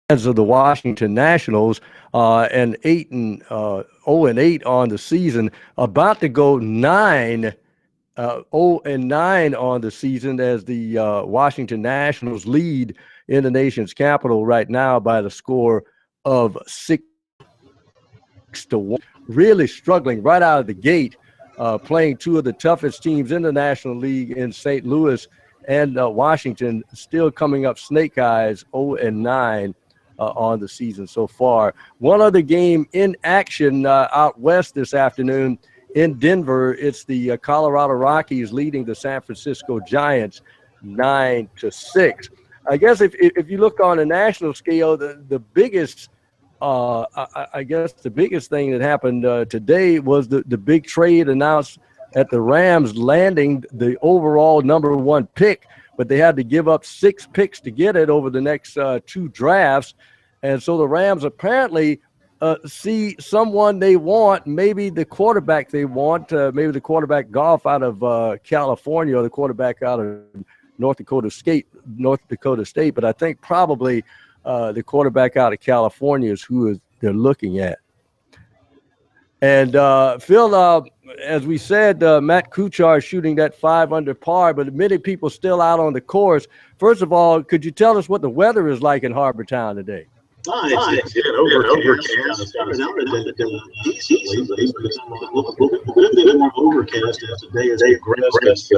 Of the Washington Nationals, and 0-8 on the season, about to go 0-9 on the season as the Washington Nationals lead in the nation's capital right now by the score of 6-1. Really struggling right out of the gate, playing two of the toughest teams in the National League in St. Louis and Washington, still coming up snake eyes, 0-9. On the season so far. One other game in action out west this afternoon in Denver. It's the Colorado Rockies leading the San Francisco Giants 9-6. I guess if you look on a national scale, the biggest I guess the biggest thing that happened today was the big trade announced at the Rams landing the overall #1 pick, but they had to give up 6 picks to get it over the next 2 drafts. And so the Rams apparently see someone they want, maybe the quarterback they want, maybe the quarterback Goff out of California or the quarterback out of North Dakota State. But I think probably the quarterback out of California is who they're looking at. And Phil, as we said, Matt Kuchar is shooting that 5 under par, but many people still out on the course. First of all, could you tell us what the weather is like in Harbour Town today? It's overcast. Started out decently, but it's become a bit more overcast as the day has progressed.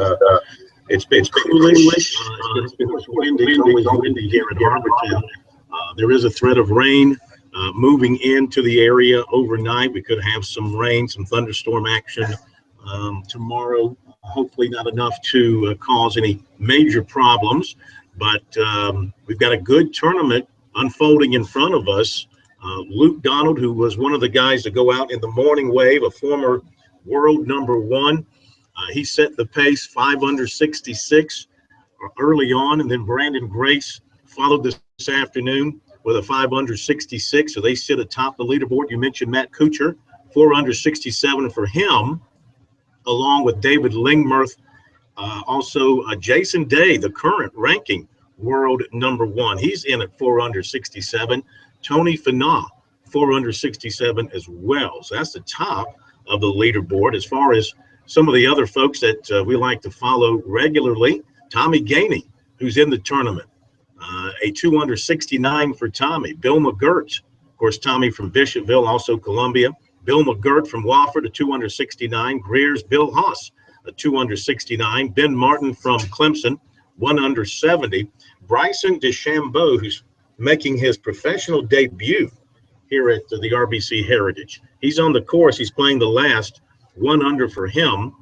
It's been coolish. It's been windy. It's always windy here in Harbour Town. There is a threat of rain moving into the area overnight. We could have some rain, some thunderstorm action tomorrow. Hopefully not enough to cause any major problems, but we've got a good tournament unfolding in front of us. Luke Donald, who was one of the guys to go out in the morning wave, a former world #1, he set the pace 5 under 66 early on, and then Brandon Grace followed this afternoon with a 5 under 66, so they sit atop the leaderboard. You mentioned Matt Kuchar, 4 under 67 for him, along with David Lingmerth. Also Jason Day, the current ranking world number 1. He's in at 4 under 67. Tony Finau, 4 under 67 as well. So that's the top of the leaderboard. As far as some of the other folks that we like to follow regularly, Tommy Gainey, who's in the tournament, a 2 under 69 for Tommy. Bill McGirt, of course, Tommy from Bishopville, also Columbia. Bill McGirt from Wofford, a 2 under 69. Greer's Bill Haas, a 2 under 69. Ben Martin from Clemson, 1 under 70. Bryson DeChambeau, who's making his professional debut here at the RBC Heritage. He's on the course. He's playing the last, 1 under for him.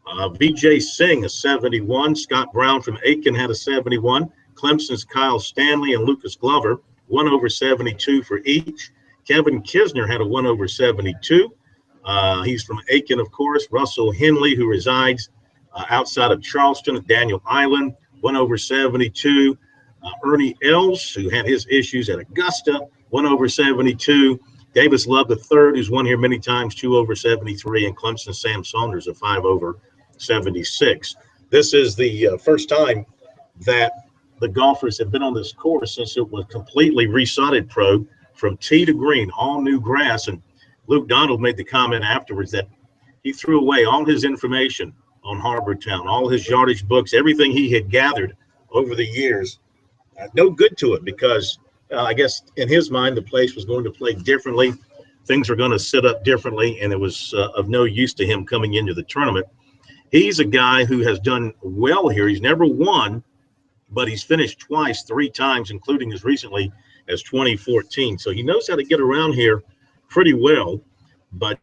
Vijay Singh, a 71. Scott Brown from Aiken had a 71. Clemson's Kyle Stanley and Lucas Glover, 1 over 72 for each. Kevin Kisner had a 1 over 72. He's from Aiken, of course. Russell Henley, who resides outside of Charleston at Daniel Island, 1 over 72. Ernie Els, who had his issues at Augusta, 1 over 72. Davis Love III, who's won here many times, 2 over 73. And Clemson Sam Saunders, a 5 over 76. This is the first time that the golfers have been on this course since it was completely resodded pro from tee to green, all new grass. And Luke Donald made the comment afterwards that he threw away all his information on Harbour Town, all his yardage books, everything he had gathered over the years. No good to it because I guess in his mind, the place was going to play differently. Things were going to sit up differently, and it was of no use to him coming into the tournament. He's a guy who has done well here. He's never won, but he's finished twice, 3 times, including as recently as 2014. So he knows how to get around here pretty well, but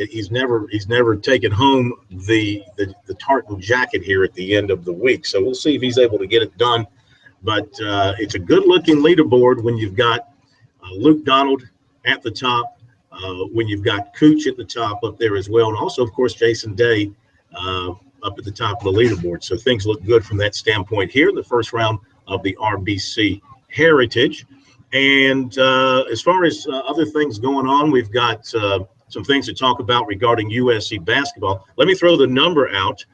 he's never taken home the tartan jacket here at the end of the week. So we'll see if he's able to get it done. But it's a good-looking leaderboard when you've got Luke Donald at the top, when you've got Cooch at the top up there as well, and also, of course, Jason Day up at the top of the leaderboard. So things look good from that standpoint here in the first round of the RBC Heritage. And as far as other things going on, we've got some things to talk about regarding USC basketball. Let me throw the number out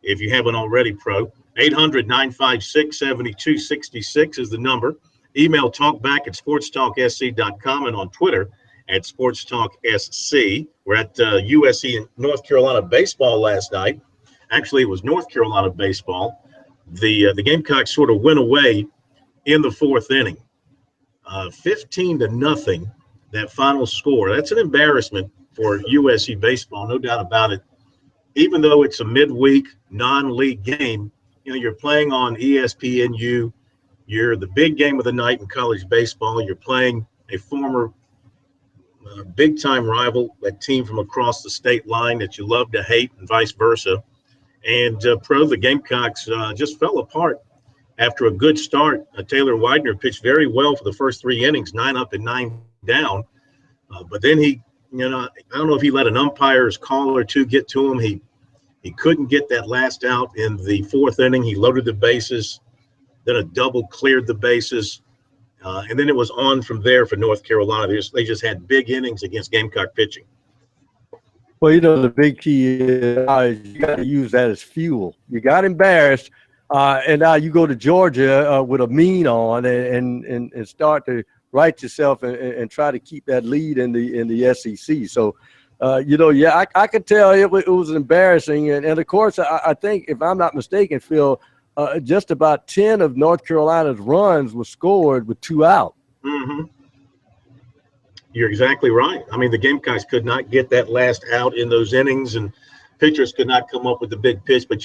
if you haven't already, Pro. 800-956-7266 is the number. Email talkback@sportstalksc.com and on Twitter @sportstalksc. We're at USC in North Carolina baseball last night. Actually, it was North Carolina baseball. The Gamecocks sort of went away in the 4th inning. 15-0, that final score. That's an embarrassment for USC baseball, no doubt about it. Even though it's a midweek non-league game, you're playing on ESPNU. You're the big game of the night in college baseball. You're playing a former big-time rival, a team from across the state line that you love to hate and vice versa. And, the Gamecocks just fell apart after a good start. Taylor Widener pitched very well for the first 3 innings, 9 up and 9 down. But then he, I don't know if he let an umpire's call or two get to him. He couldn't get that last out in the 4th inning. He loaded the bases, then a double cleared the bases, and then it was on from there for North Carolina. They just had big innings against Gamecock pitching. Well, the big key is you got to use that as fuel. You got embarrassed, and now you go to Georgia with a mean on and start to right yourself and try to keep that lead in the SEC. So, I could tell it was embarrassing. And of course, I think, if I'm not mistaken, Phil, just about 10 of North Carolina's runs were scored with 2 out. Mm-hmm. You're exactly right. I mean, the Gamecocks could not get that last out in those innings, and pitchers could not come up with the big pitch. But,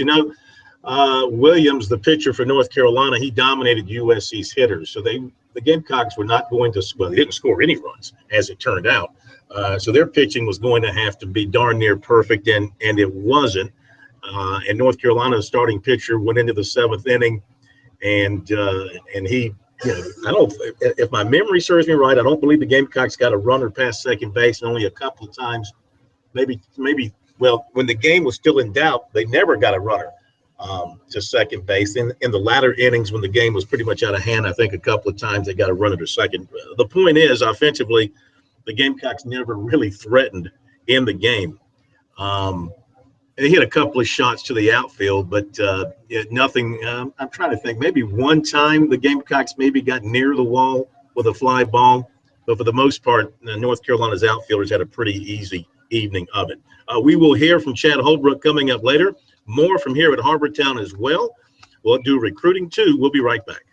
Williams, the pitcher for North Carolina, he dominated USC's hitters. So the Gamecocks were not going to – well, they didn't score any runs, as it turned out. So their pitching was going to have to be darn near perfect, and it wasn't. And North Carolina's starting pitcher went into the 7th inning, and he – I don't. If my memory serves me right, I don't believe the Gamecocks got a runner past second base, and only a couple of times, maybe. Well, when the game was still in doubt, they never got a runner to second base. In the latter innings, when the game was pretty much out of hand, I think a couple of times they got a runner to second. The point is, offensively, the Gamecocks never really threatened in the game. he hit a couple of shots to the outfield, but nothing. I'm trying to think. Maybe one time the Gamecocks maybe got near the wall with a fly ball, but for the most part, North Carolina's outfielders had a pretty easy evening of it. We will hear from Chad Holbrook coming up later. More from here at Harbortown as well. We'll do recruiting too. We'll be right back.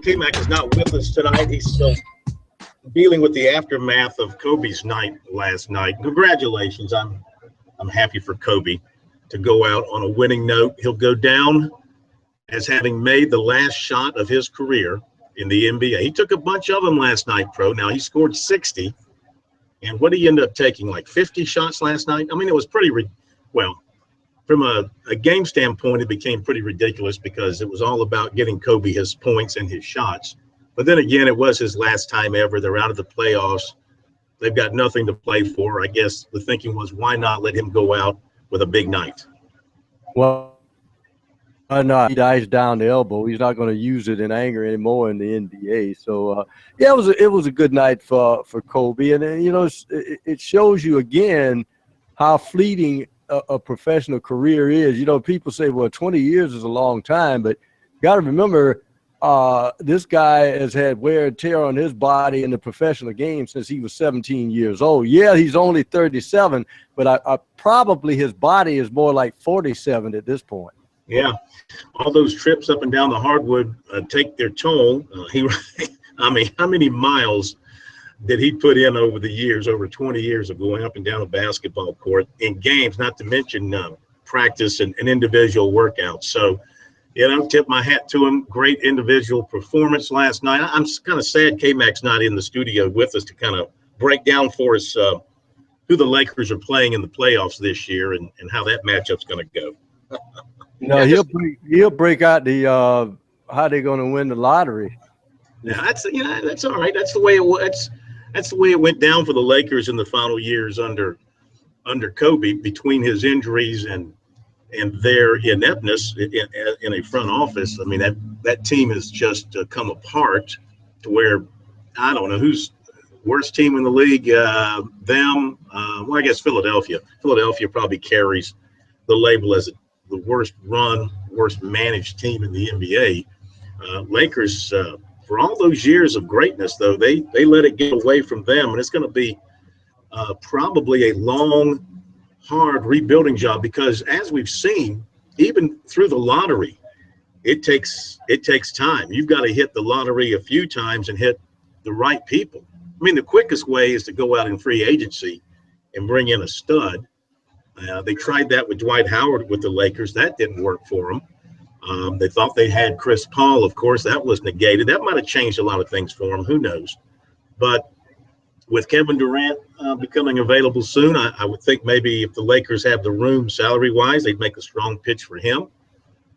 K-Mac is not with us tonight. He's still dealing with the aftermath of Kobe's night last night. Congratulations. I'm happy for Kobe to go out on a winning note. He'll go down as having made the last shot of his career in the NBA. He took a bunch of them last night, Pro. Now, he scored 60. And what did he end up taking, like 50 shots last night? I mean, it was pretty well, from a game standpoint, it became pretty ridiculous because it was all about getting Kobe his points and his shots. But then again, it was his last time ever. They're out of the playoffs. They've got nothing to play for. I guess the thinking was, why not let him go out with a big night? Well, no, he dies down the elbow. He's not going to use it in anger anymore in the NBA. So, yeah, it was a good night for Kobe. And, it shows you again how fleeting a professional career is. People say, well, 20 years is a long time, but you got to remember this guy has had wear and tear on his body in the professional game since he was 17 years old. Yeah, he's only 37, but probably his body is more like 47 at this point. Yeah, all those trips up and down the hardwood take their toll. I mean, how many miles that he put in over the years, over 20 years of going up and down a basketball court in games, not to mention practice and individual workouts. So, tip my hat to him. Great individual performance last night. I'm kind of sad K-Mac's not in the studio with us to kind of break down for us who the Lakers are playing in the playoffs this year and how that matchup's going to go. No, he'll break out the how they're going to win the lottery. Yeah, that's all right. That's the way it was. That's the way it went down for the Lakers in the final years under Kobe, between his injuries and their ineptness in a front office. I mean, that team has just come apart to where I don't know who's worst team in the league. Them. Well, I guess Philadelphia. Philadelphia probably carries the label as the worst run, worst managed team in the NBA. Lakers, For all those years of greatness, though, they let it get away from them, and it's going to be probably a long, hard rebuilding job, because as we've seen, even through the lottery, it takes time. You've got to hit the lottery a few times and hit the right people. I mean, the quickest way is to go out in free agency and bring in a stud. They tried that with Dwight Howard with the Lakers. That didn't work for them. They thought they had Chris Paul. Of course, that was negated. That might have changed a lot of things for them. Who knows? But with Kevin Durant becoming available soon, I would think maybe if the Lakers have the room salary-wise, they'd make a strong pitch for him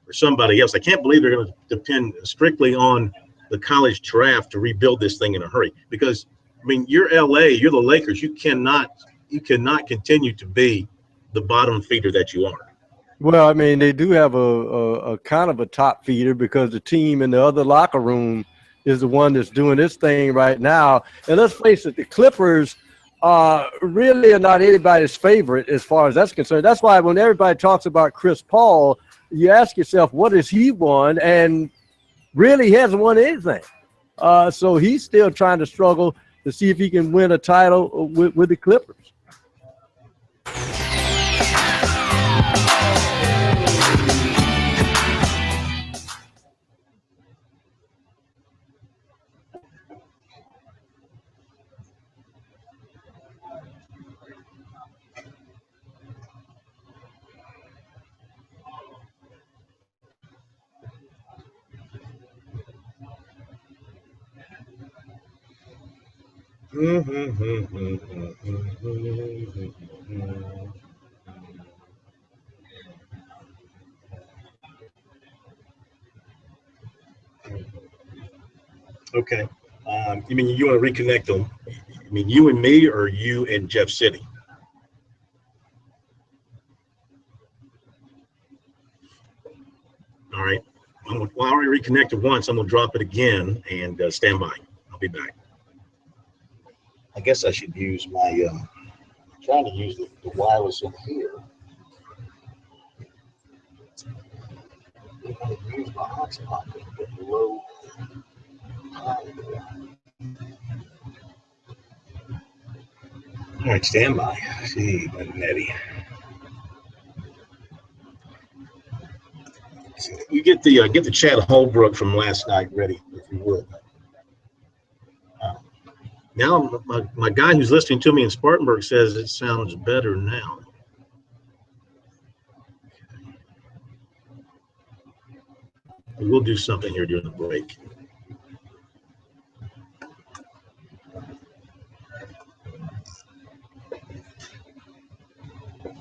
or somebody else. I can't believe they're going to depend strictly on the college draft to rebuild this thing in a hurry. Because, I mean, you're LA, you're the Lakers. You cannot continue to be the bottom feeder that you are. Well, I mean, they do have a kind of a top feeder, because the team in the other locker room is the one that's doing this thing right now. And let's face it, the Clippers really are not anybody's favorite as far as that's concerned. That's why when everybody talks about Chris Paul, you ask yourself, what has he won? And really, he hasn't won anything. So he's still trying to struggle to see if he can win a title with the Clippers. Okay. You mean you want to reconnect them? I mean, you and me, or you and Jeff City? All right. Well, I already reconnected once. I'm going to drop it again and stand by. I'll be back. I guess I should use my, I'm trying to use the wireless in here. I'm going to use my hotspot to get the low. All right, stand by. See, Nettie. You get the Chad Holbrook from last night ready, if you would. Now my guy who's listening to me in Spartanburg says it sounds better now. We'll do something here during the break.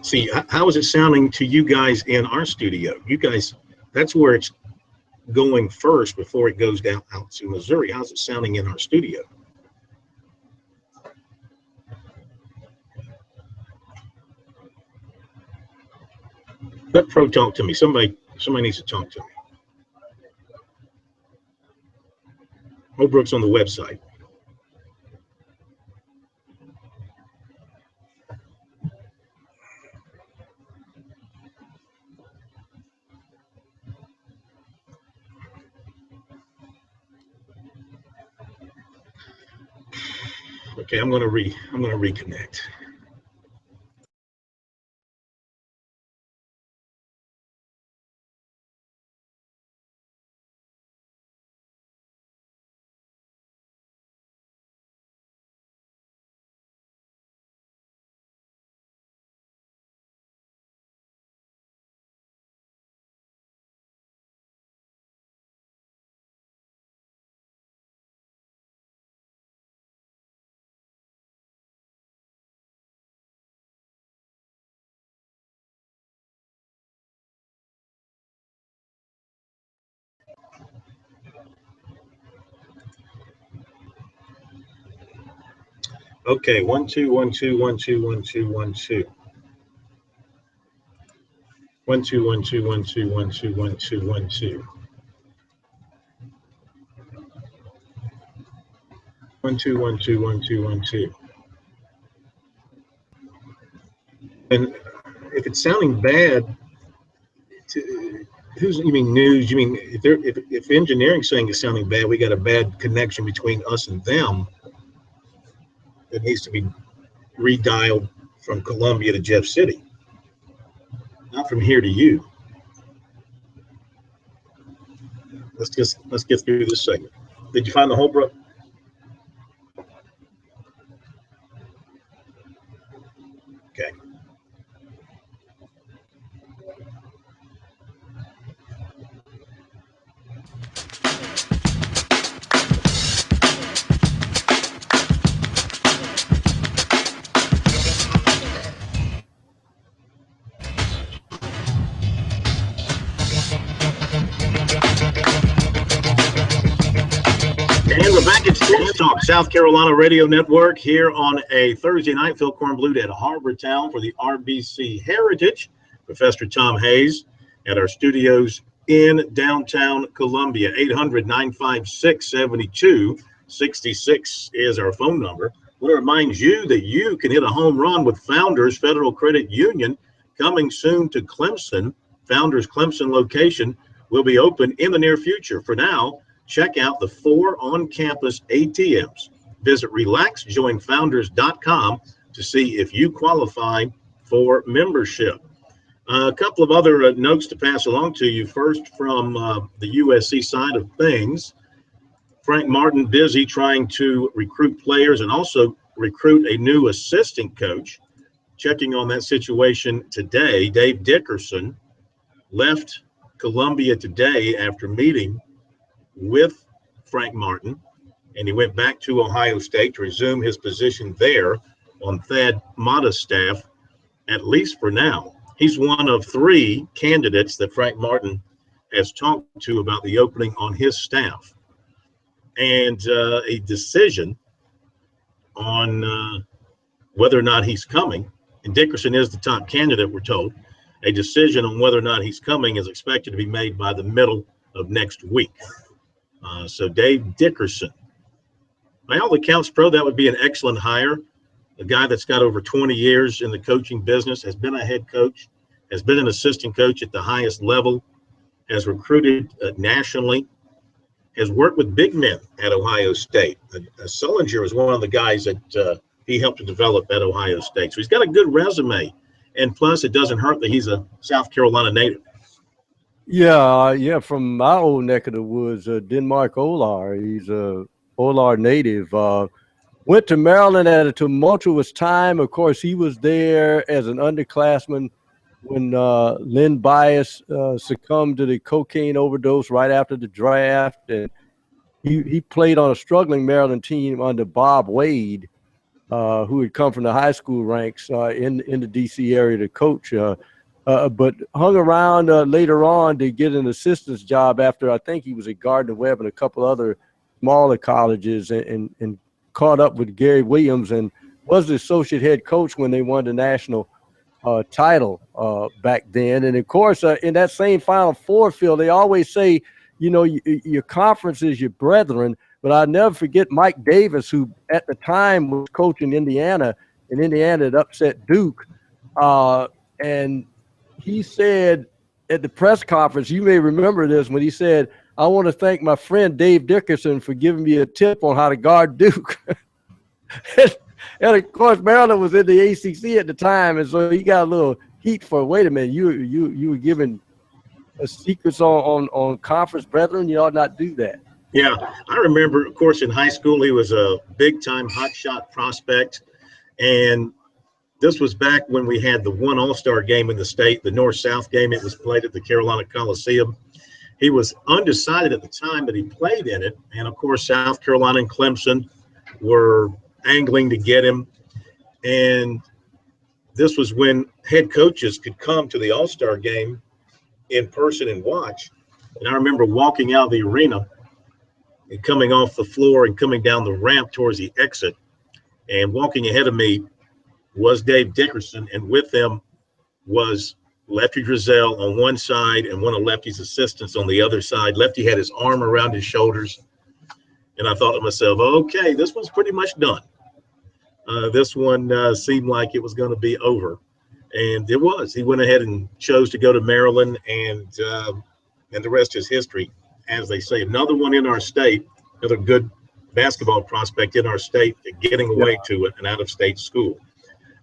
See, how is it sounding to you guys in our studio? You guys, that's where it's going first before it goes down out to Missouri. How's it sounding in our studio? Let Pro talk to me. Somebody needs to talk to me. Holbrook's on the website. Okay, I'm gonna reconnect. Okay, 1 2 1 2 1 2 1 2 1 2. 1 2 1 2 1 2 1 2 1 2 1 2. 1 2 1 2 1 2 1 2. And if it's sounding bad, You mean news? You mean if engineering saying is sounding bad, we got a bad connection between us and them that needs to be redialed from Columbia to Jeff City, not from here to you. Let's get through this segment. Did you find the Holbrook? Okay. And we're back at Sports Talk, South Carolina Radio Network, here on a Thursday night. Phil Kornblut at Harbortown for the RBC Heritage. Professor Tom Hayes at our studios in downtown Columbia. 800-956-7266 is our phone number. I want to remind you that you can hit a home run with Founders Federal Credit Union coming soon to Clemson. Founders Clemson location will be open in the near future. For now, check out the 4 on-campus ATMs. Visit relaxjoinfounders.com to see if you qualify for membership. A couple of other notes to pass along to you. First, from the USC side of things, Frank Martin busy trying to recruit players and also recruit a new assistant coach. Checking on that situation today, Dave Dickerson left Columbia today after meeting with Frank Martin, and he went back to Ohio State to resume his position there on Thad Matta's staff, at least for now. He's one of 3 candidates that Frank Martin has talked to about the opening on his staff. And a decision on whether or not he's coming, and Dickerson is the top candidate, we're told. A decision on whether or not he's coming is expected to be made by the middle of next week. So Dave Dickerson, by all accounts, Pro, that would be an excellent hire. A guy that's got over 20 years in the coaching business, has been a head coach, has been an assistant coach at the highest level, has recruited nationally, has worked with big men at Ohio State. Sullinger was one of the guys that he helped to develop at Ohio State. So he's got a good resume. And plus, it doesn't hurt that he's a South Carolina native. Yeah, from my old neck of the woods, Denmark Olar. He's a Olar native. Went to Maryland at a tumultuous time. Of course, he was there as an underclassman when Len Bias succumbed to the cocaine overdose right after the draft. And he played on a struggling Maryland team under Bob Wade, who had come from the high school ranks in the D.C. area to coach. But hung around later on to get an assistant's job after I think he was at Gardner-Webb and a couple other smaller colleges and caught up with Gary Williams and was the associate head coach when they won the national title back then. And, of course, in that same Final Four, Phil, they always say, you know, your conference is your brethren. But I'll never forget Mike Davis, who at the time was coaching Indiana, and Indiana had upset Duke. And he said at the press conference, you may remember this, when he said, I want to thank my friend Dave Dickerson for giving me a tip on how to guard Duke. and of course, Maryland was in the ACC at the time, and so he got a little heat for, wait a minute, you were giving secrets on conference brethren? You ought not do that. Yeah, I remember, of course, in high school, he was a big-time hotshot prospect, and this was back when we had the one all-star game in the state, the North-South game. It was played at the Carolina Coliseum. He was undecided at the time that he played in it, and, of course, South Carolina and Clemson were angling to get him, and this was when head coaches could come to the all-star game in person and watch. And I remember walking out of the arena and coming off the floor and coming down the ramp towards the exit, and walking ahead of me was Dave Dickerson, and with him was Lefty Driesell on one side and one of Lefty's assistants on the other side. Lefty had his arm around his shoulders, and I thought to myself, okay, this one's pretty much done. This one seemed like it was going to be over, and it was. He went ahead and chose to go to Maryland, and and the rest is history, as they say. Another one in our state, another good basketball prospect in our state, getting away to an out-of-state school.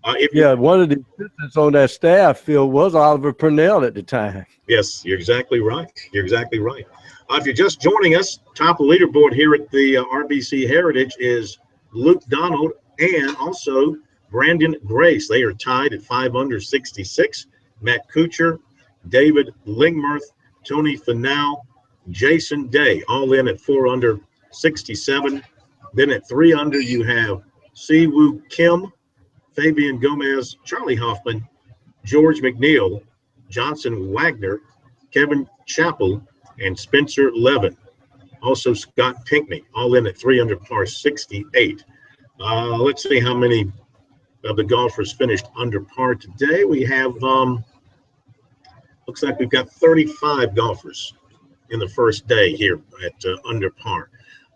One of the assistants on that staff, Phil, was Oliver Purnell at the time. Yes, you're exactly right. You're exactly right. If you're just joining us, top of the leaderboard here at the RBC Heritage is Luke Donald and also Brandon Grace. They are tied at 5 under 66. Matt Kuchar, David Lingmerth, Tony Finau, Jason Day, all in at 4 under 67. Then at 3 under, you have Siwoo Kim, Fabian Gomez, Charlie Hoffman, George McNeil, Johnson Wagner, Kevin Chappell, and Spencer Levin. Also Scott Pinkney, all in at 3 under par 68. Let's see how many of the golfers finished under par today. We have, looks like we've got 35 golfers in the first day here at under par.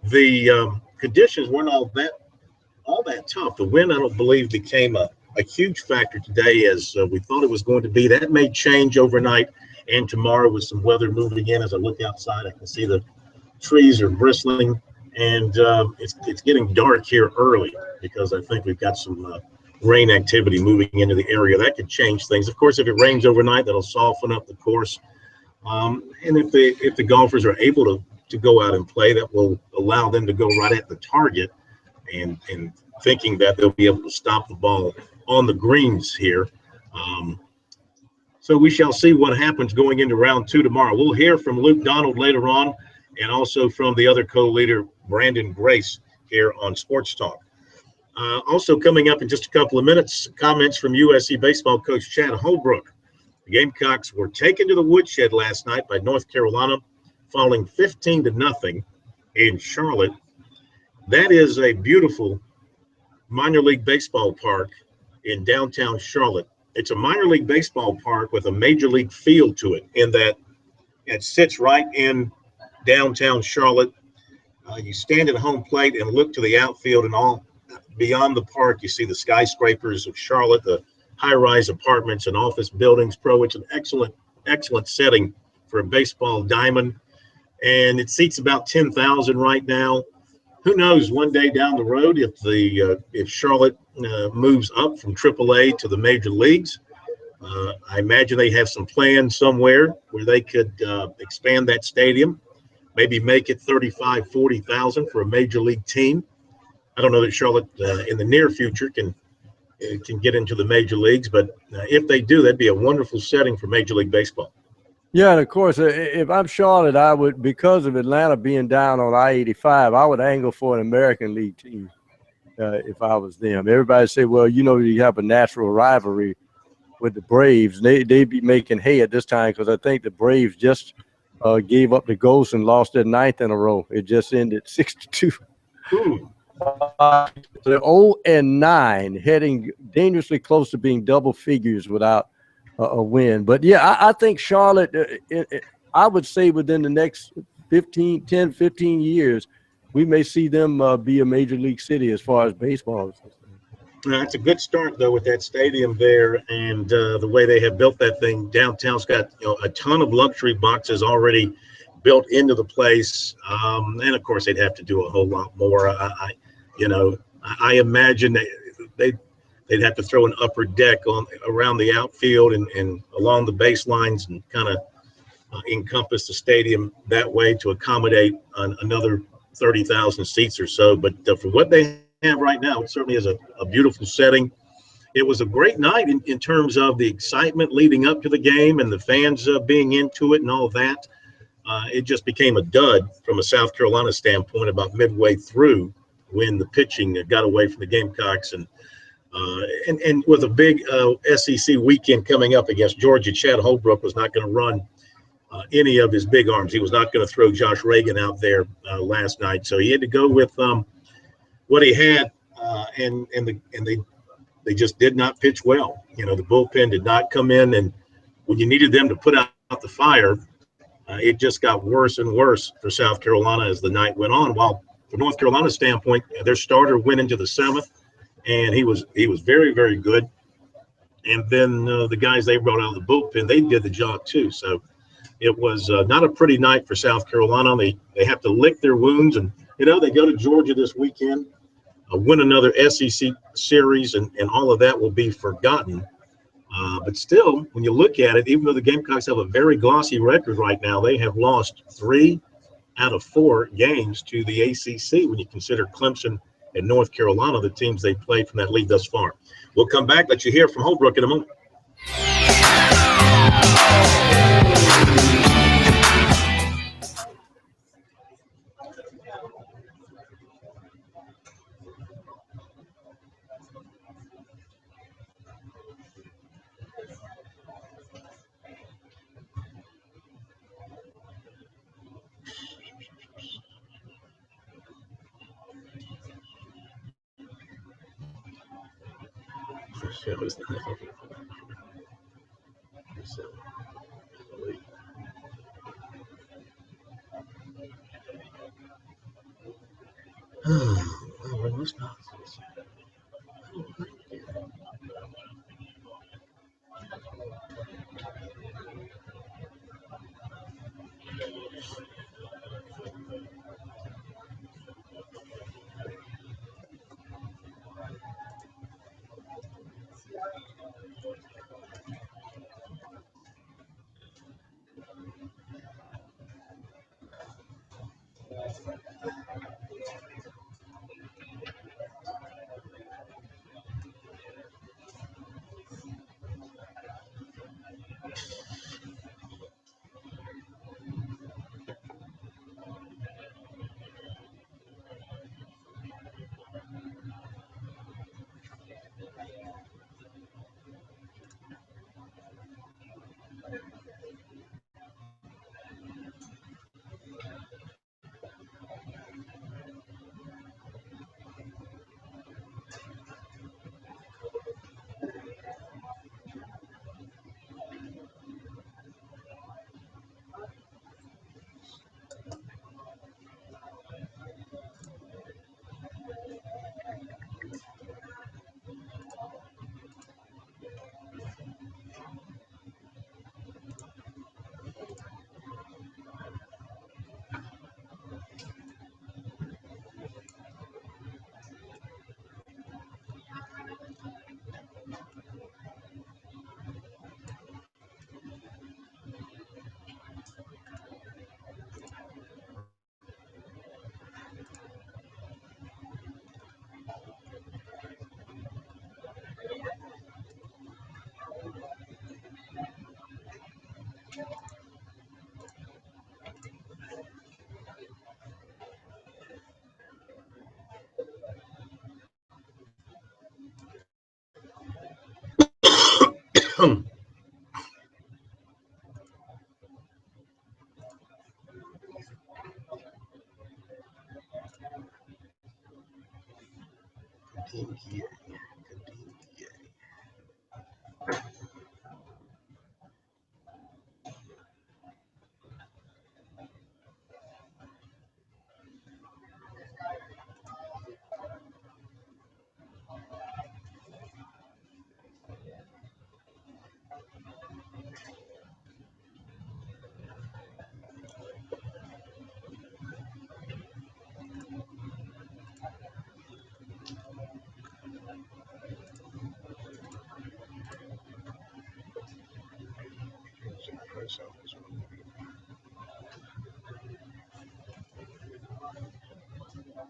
The conditions weren't all that tough. The wind, I don't believe, became a huge factor today as we thought it was going to be. That may change overnight and tomorrow with some weather moving in. As I look outside, I can see the trees are bristling, and it's getting dark here early because I think we've got some rain activity moving into the area. That could change things. Of course, if it rains overnight, that'll soften up the course. And if the golfers are able to go out and play, that will allow them to go right at the target and thinking that they'll be able to stop the ball on the greens here. So we shall see what happens going into round 2 tomorrow. We'll hear from Luke Donald later on and also from the other co-leader, Brandon Grace, here on Sports Talk. Also coming up in just a couple of minutes, comments from USC baseball coach Chad Holbrook. The Gamecocks were taken to the woodshed last night by North Carolina, falling 15-0 in Charlotte. That is a beautiful minor league baseball park in downtown Charlotte. It's a minor league baseball park with a major league feel to it in that it sits right in downtown Charlotte. You stand at home plate and look to the outfield, and all beyond the park, you see the skyscrapers of Charlotte, the high-rise apartments and office buildings. It's an excellent setting for a baseball diamond, and it seats about 10,000 right now. Who knows, one day down the road, if Charlotte moves up from AAA to the major leagues, I imagine they have some plans somewhere where they could expand that stadium, maybe make it 35,000, 40,000 for a major league team. I don't know that Charlotte in the near future can get into the major leagues, but if they do, that'd be a wonderful setting for Major League Baseball. Yeah, and of course, if I'm Charlotte, I would, because of Atlanta being down on I-85, I would angle for an American League team if I was them. Everybody say, well, you have a natural rivalry with the Braves. They'd be making hay at this time because I think the Braves just gave up the ghost and lost their 9th in a row. It just ended 6-2. They're 0-9, heading dangerously close to being double figures without a win. But yeah, I think Charlotte, I would say within the next 10, 15 years, we may see them be a major league city as far as baseball is concerned. It's a good start, though, with that stadium there and the way they have built that thing. Downtown's got a ton of luxury boxes already built into the place. And, of course, they'd have to do a whole lot more. I imagine they'd have to throw an upper deck around the outfield and along the baselines and kind of encompass the stadium that way to accommodate another 30,000 seats or so. But for what they have right now, it certainly is a beautiful setting. It was a great night in terms of the excitement leading up to the game and the fans being into it and all that. It just became a dud from a South Carolina standpoint about midway through when the pitching got away from the Gamecocks. And with a big SEC weekend coming up against Georgia, Chad Holbrook was not going to run any of his big arms. He was not going to throw Josh Reagan out there last night. So he had to go with what he had, and they just did not pitch well. The bullpen did not come in, and when you needed them to put out the fire, it just got worse and worse for South Carolina as the night went on. While from North Carolina's standpoint, their starter went into the 7th, and he was very, very good. And then the guys they brought out of the bullpen, they did the job too. So It was not a pretty night for South Carolina. They have to lick their wounds, and they go to Georgia this weekend, win another SEC series, and all of that will be forgotten. But still, when you look at it, even though the Gamecocks have a very glossy record right now, they have lost 3 out of 4 games to the ACC when you consider Clemson and North Carolina, the teams they played from that league thus far. We'll come back, let you hear from Holbrook in a moment.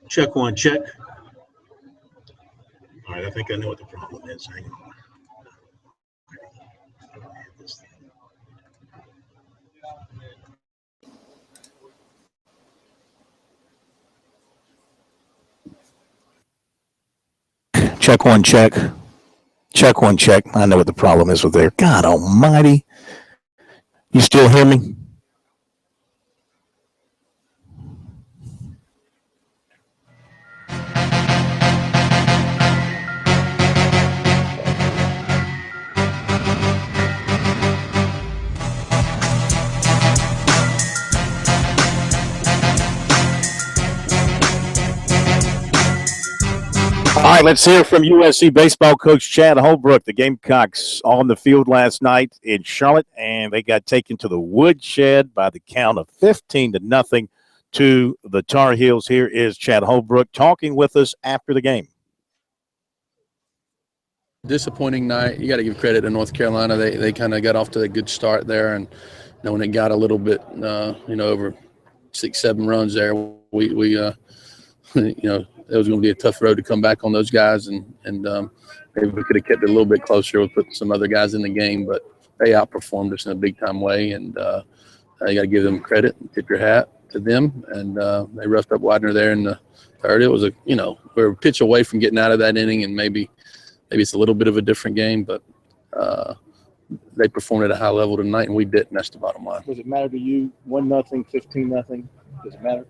Check one, check. All right, I think I know what the problem is. Hang on. Check one, check. Check one, check. I know what the problem is with there. God almighty. You still hear me? All right, let's hear from USC baseball coach Chad Holbrook. The Gamecocks on the field last night in Charlotte, and they got taken to the woodshed by the count of 15-0 to the Tar Heels. Here is Chad Holbrook talking with us after the game. Disappointing night. You got to give credit to North Carolina. They kind of got off to a good start there, and when it got a little bit, over 6-7 runs there, we it was going to be a tough road to come back on those guys, and maybe we could have kept it a little bit closer with putting some other guys in the game, but they outperformed us in a big-time way, and you got to give them credit and tip your hat to them, and they roughed up Widener there in the third. It was we were a pitch away from getting out of that inning, and maybe it's a little bit of a different game, but they performed at a high level tonight, and we didn't. That's the bottom line. Does it matter to you, 1-0, 15-0? Does it matter?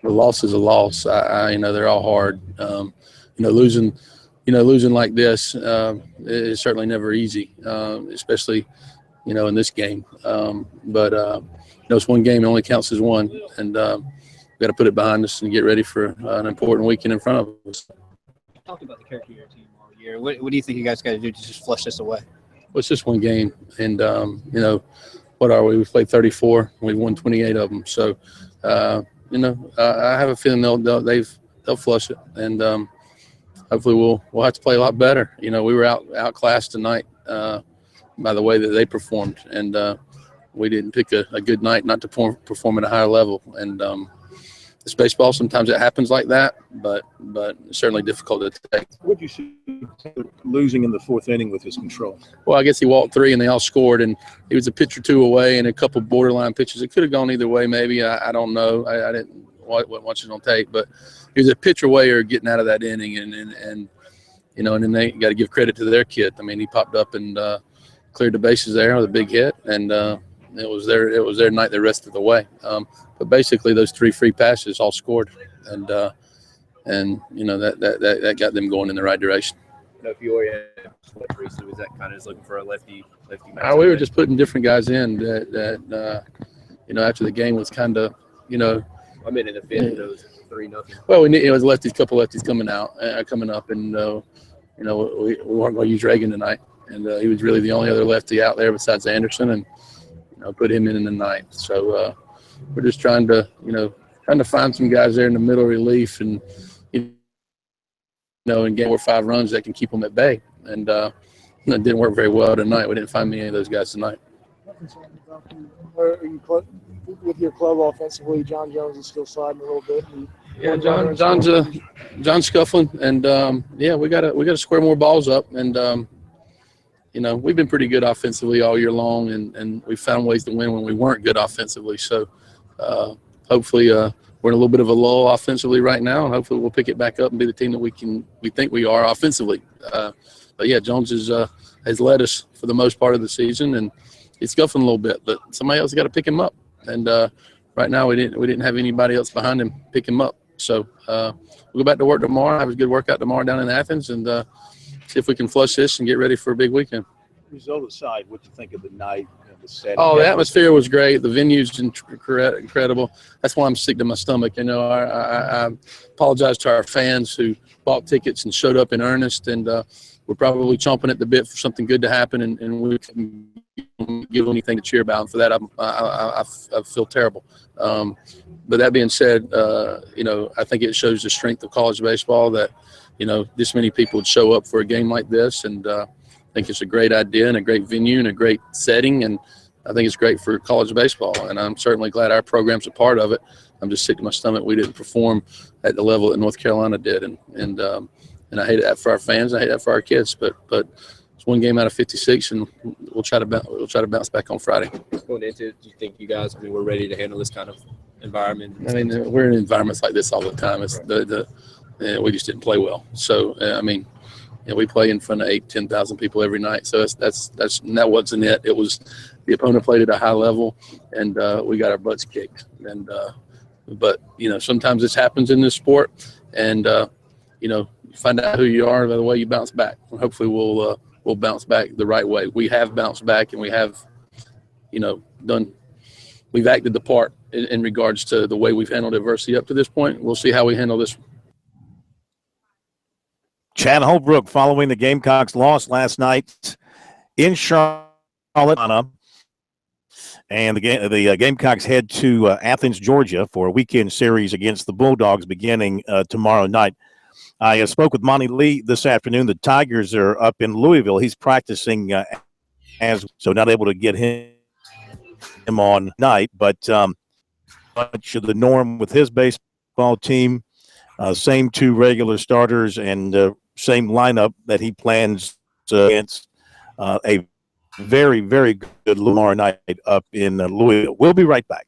A loss is a loss. They're all hard. Losing like this is certainly never easy, especially, in this game. But it's one game. It only counts as one, and we got to put it behind us and get ready for an important weekend in front of us. You talked about the character of your team all year. What do you think you guys got to do to just flush this away? Well, it's just one game, and what are we? We played 34. We won 28 of them. So. I have a feeling they'll flush it, and hopefully we'll have to play a lot better. We were outclassed tonight by the way that they performed, and we didn't pick a good night not to perform at a higher level. And it's baseball. Sometimes it happens like that, but it's certainly difficult to take. What did you see losing in the fourth inning with his control? Well, I guess he walked 3 and they all scored, and he was a pitch or 2 away and a couple borderline pitches. It could have gone either way, maybe. I don't know. I didn't watch it on tape, but he was a pitch away or getting out of that inning, and then they got to give credit to their kid. I mean, he popped up and cleared the bases there with a big hit, and it was their night the rest of the way. But basically, those 3 free passes all scored, and that got them going in the right direction. If you already had recently, was that kind of just looking for a lefty we were just putting different guys in that after the game was kind of I mean in the fifth, it was 3-0. Well, it was couple lefties coming up, and we weren't going to use Reagan tonight, and he was really the only other lefty out there besides Anderson, and put him in the ninth. So we're just trying to find some guys there in the middle relief, and and get 4 or 5 runs that can keep them at bay. And it didn't work very well tonight. We didn't find many of those guys tonight. With your club offensively, John Jones is still sliding a little bit. Yeah, John's scuffling, and we gotta square more balls up, and we've been pretty good offensively all year long, and we found ways to win when we weren't good offensively. So hopefully we're in a little bit of a lull offensively right now, and hopefully we'll pick it back up and be the team that we think we are offensively. But yeah, Jones has led us for the most part of the season, and he's scuffling a little bit, but somebody else got to pick him up. And right now we didn't have anybody else behind him pick him up. So we'll go back to work tomorrow, have a good workout tomorrow down in Athens, and see if we can flush this and get ready for a big weekend. Result aside, what do you think of the night and the setting? Oh, the atmosphere was great. The venue's incredible. That's why I'm sick to my stomach. I apologize to our fans who bought tickets and showed up in earnest, and we're probably chomping at the bit for something good to happen, and we couldn't give anything to cheer about. And for that, I feel terrible. But that being said, I think it shows the strength of college baseball that, this many people would show up for a game like this, and I think it's a great idea and a great venue and a great setting, and I think it's great for college baseball, and I'm certainly glad our program's a part of it. I'm just sick to my stomach we didn't perform at the level that North Carolina did, and I hate that for our fans. I hate that for our kids, but it's one game out of 56, and we'll try to bounce back on Friday. Going into it, do you think you guys, we're ready to handle this kind of environment? I mean, we're in environments like this all the time. It's we just didn't play well. So we play in front of 8,000-10,000 people every night. So that wasn't it. It was the opponent played at a high level, and we got our butts kicked. And but sometimes this happens in this sport, and you find out who you are by the way you bounce back. And hopefully we'll bounce back the right way. We have bounced back, and we have we've acted the part in regards to the way we've handled adversity up to this point. We'll see how we handle this Chad Holbrook following the Gamecocks' loss last night in Charlotte. And the Gamecocks head to Athens, Georgia for a weekend series against the Bulldogs beginning tomorrow night. I spoke with Monty Lee this afternoon. The Tigers are up in Louisville. He's practicing so not able to get him on night, but much of the norm with his baseball team. Same two regular starters and same lineup that he plans against a very, very good tomorrow night up in Louisville. We'll be right back.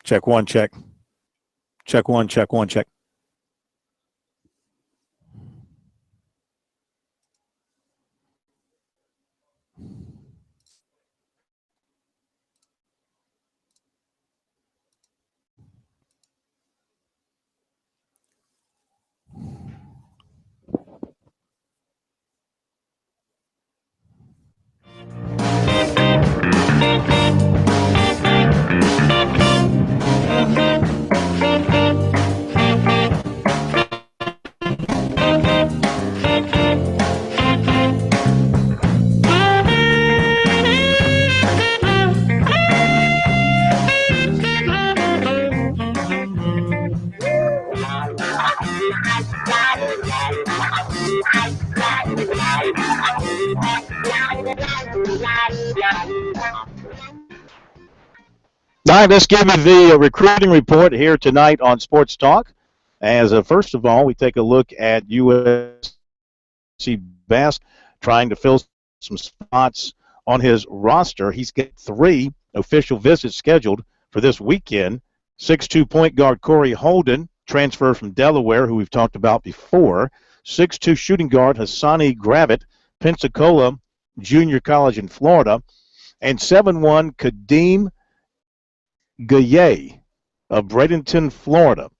Check one, check. Check one, check one, check. All right, let's give you the recruiting report here tonight on Sports Talk. As first of all, we take a look at USC Bass trying to fill some spots on his roster. He's got 3 official visits scheduled for this weekend. 6'2" point guard Corey Holden, transfer from Delaware, who we've talked about before. 6'2" shooting guard Hassani Gravett, Pensacola Junior College in Florida. And 7'1" Kadeem Gaye of Bradenton, Florida.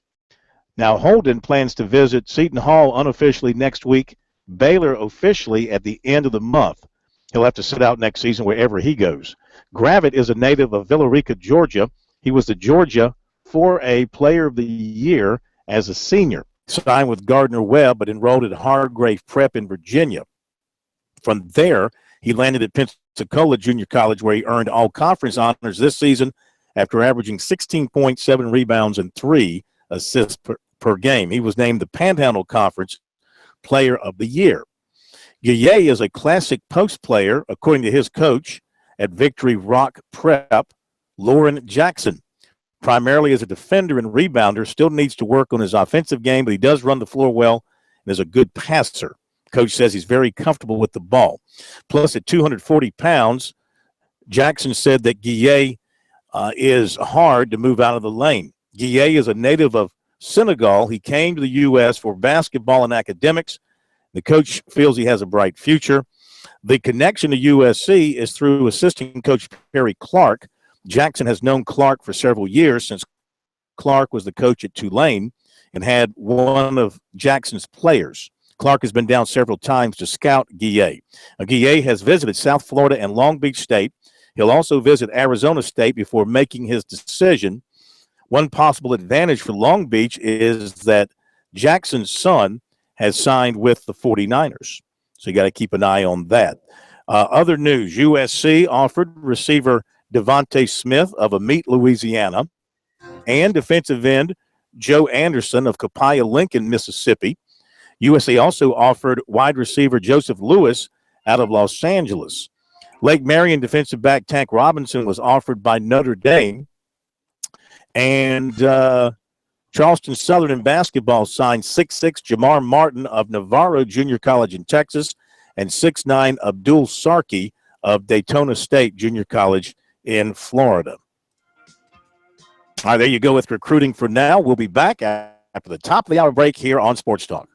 Now, Holden plans to visit Seton Hall unofficially next week, Baylor officially at the end of the month. He'll have to sit out next season wherever he goes. Gravett is a native of Villarica, Georgia. He was the Georgia 4A Player of the Year as a senior. Signed with Gardner Webb, but enrolled at Hargrave Prep in Virginia. From there, he landed at Pensacola Junior College, where he earned all-conference honors this season after averaging 16.7 rebounds and 3 assists per game. He was named the Panhandle Conference Player of the Year. Gaye is a classic post player, according to his coach at Victory Rock Prep, Lauren Jackson. Primarily as a defender and rebounder, still needs to work on his offensive game, but he does run the floor well and is a good passer. Coach says he's very comfortable with the ball. Plus, at 240 pounds, Jackson said that Gaye is hard to move out of the lane. Gaye is a native of Senegal. He came to the U.S. for basketball and academics. The coach feels he has a bright future. The connection to USC is through assistant coach Perry Clark, Jackson has known Clark for several years, since Clark was the coach at Tulane and had one of Jackson's players. Clark has been down several times to scout Guillet. Guillet has visited South Florida and Long Beach State. He'll also visit Arizona State before making his decision. One possible advantage for Long Beach is that Jackson's son has signed with the 49ers. So you got to keep an eye on that. Other news, USC offered receiver Devontae Smith of Amite, Louisiana, and defensive end Joe Anderson of Copiah, Lincoln, Mississippi. USC also offered wide receiver Joseph Lewis out of Los Angeles. Lake Marion defensive back Tank Robinson was offered by Notre Dame. And Charleston Southern in basketball signed 6'6" Jamar Martin of Navarro Junior College in Texas and 6'9" Abdul Sarki of Daytona State Junior College in Florida. All right, there you go with recruiting for now. We'll be back after the top of the hour break here on Sports Talk.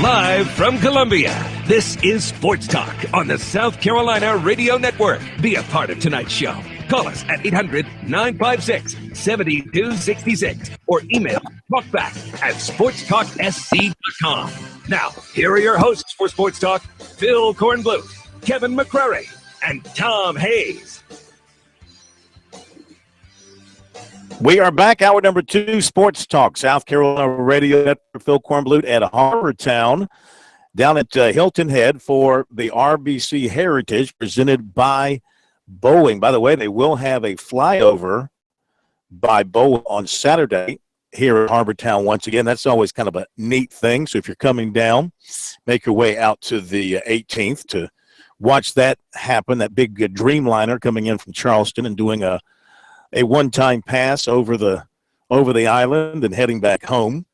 Live from Columbia, this is Sports Talk on the South Carolina Radio Network. Be a part of tonight's show. Call us at 800-956-7266 or email talkback@sportstalksc.com. Now, here are your hosts for Sports Talk, Phil Kornblut, Kevin McCrary, and Tom Hayes. We are back, hour number 2, Sports Talk, South Carolina Radio Network. Phil Kornblut at Harbortown down at Hilton Head for the RBC Heritage presented by Boeing. By the way, they will have a flyover by Boeing on Saturday here at Harbortown once again. That's always kind of a neat thing. So if you're coming down, make your way out to the 18th to watch that happen, that big Dreamliner coming in from Charleston and doing a one-time pass over the island and heading back home.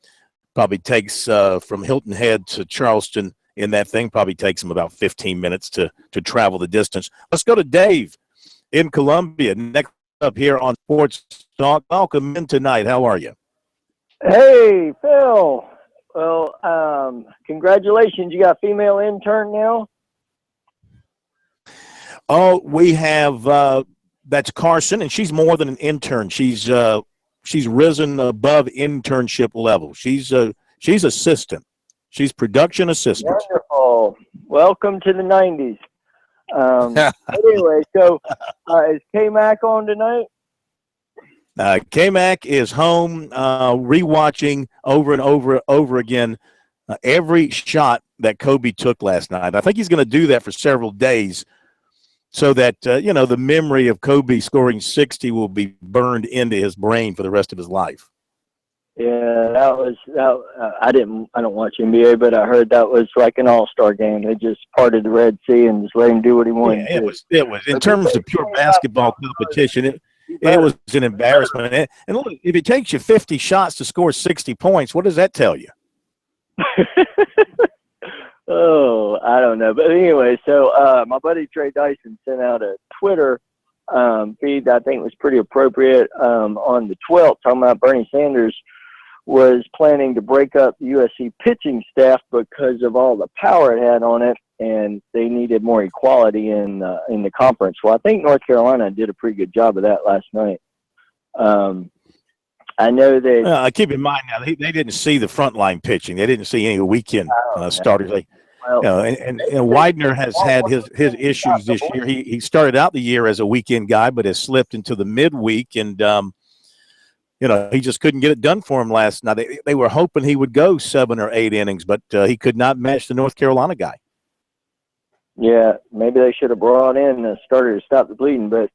Probably takes from Hilton Head to Charleston in that thing, probably takes them about 15 minutes to travel the distance. Let's go to Dave in Columbia, next up here on Sports Talk. Welcome in tonight. How are you? Hey, Phil. Well, congratulations. You got a female intern now? Oh, we have that's Carson, and she's more than an intern. She's risen above internship level. She's assistant. She's production assistant. Wonderful. Welcome to the 90s. Anyway, so is K-Mac on tonight? K-Mac is home rewatching over and over again every shot that Kobe took last night. I think he's going to do that for several days, so that, the memory of Kobe scoring 60 will be burned into his brain for the rest of his life. Yeah, I don't watch NBA, but I heard that was like an all-star game. They just parted the Red Sea and just let him do what he wanted. Yeah, it was. In terms of pure basketball competition, it was an embarrassment. And look, if it takes you 50 shots to score 60 points, what does that tell you? Oh, I don't know. But anyway, so my buddy Trey Dyson sent out a Twitter feed that I think was pretty appropriate on the 12th, talking about Bernie Sanders was planning to break up the USC pitching staff because of all the power it had on it, and they needed more equality in the conference. Well, I think North Carolina did a pretty good job of that last night. I know that. Keep in mind now, they didn't see the frontline pitching. They didn't see any of the weekend starters. And Widener has had his issues this year. He started out the year as a weekend guy, but has slipped into the midweek, and he just couldn't get it done for him last night. They were hoping he would go 7 or 8 innings, but he could not match the North Carolina guy. Yeah, maybe they should have brought in a starter to stop the bleeding, but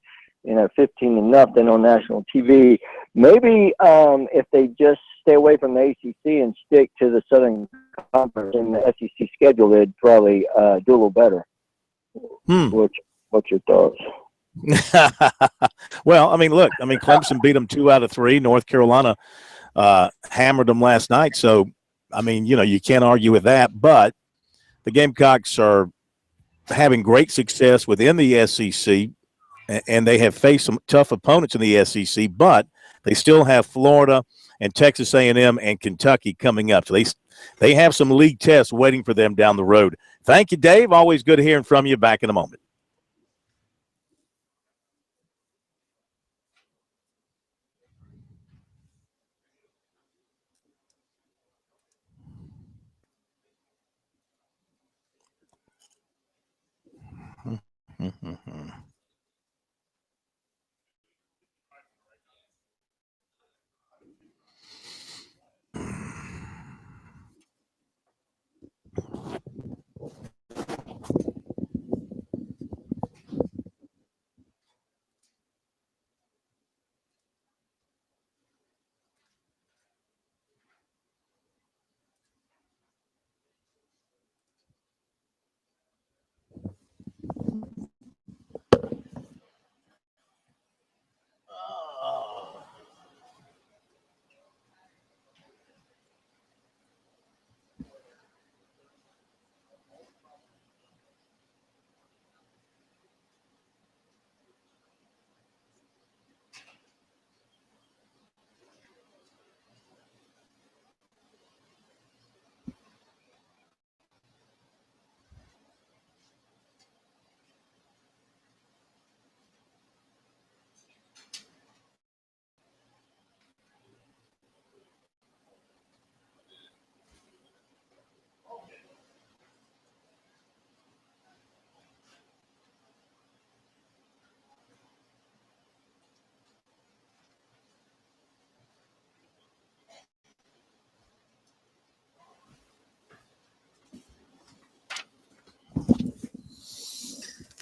15-0 on national TV. Maybe if they just stay away from the ACC and stick to the Southern Conference and the SEC schedule, they'd probably do a little better. What's your thoughts? Well, Clemson beat them 2 out of 3. North Carolina hammered them last night. So, you can't argue with that. But the Gamecocks are having great success within the SEC, and they have faced some tough opponents in the SEC, but they still have Florida and Texas A&M and Kentucky coming up. So they have some league tests waiting for them down the road. Thank you, Dave. Always good hearing from you. Back in a moment.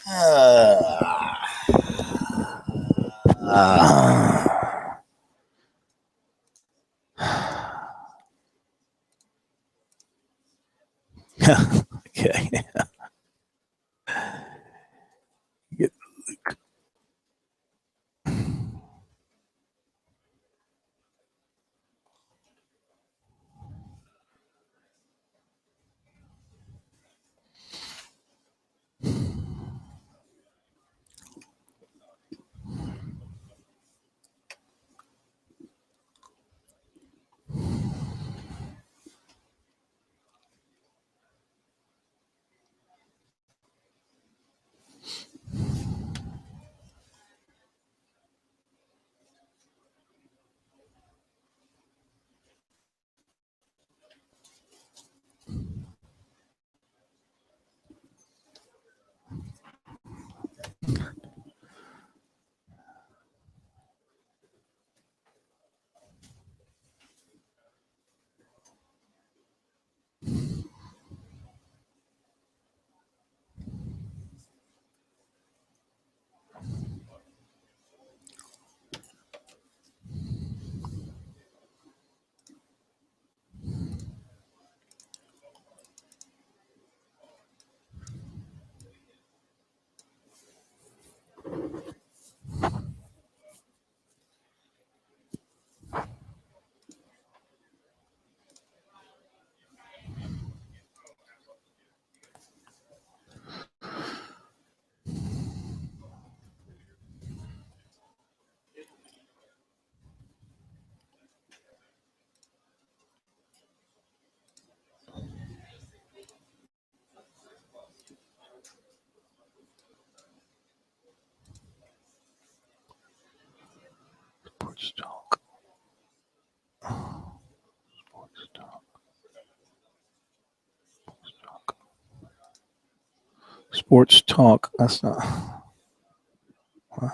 Okay. Sports talk. Sports talk. Sports talk. That's not. Huh?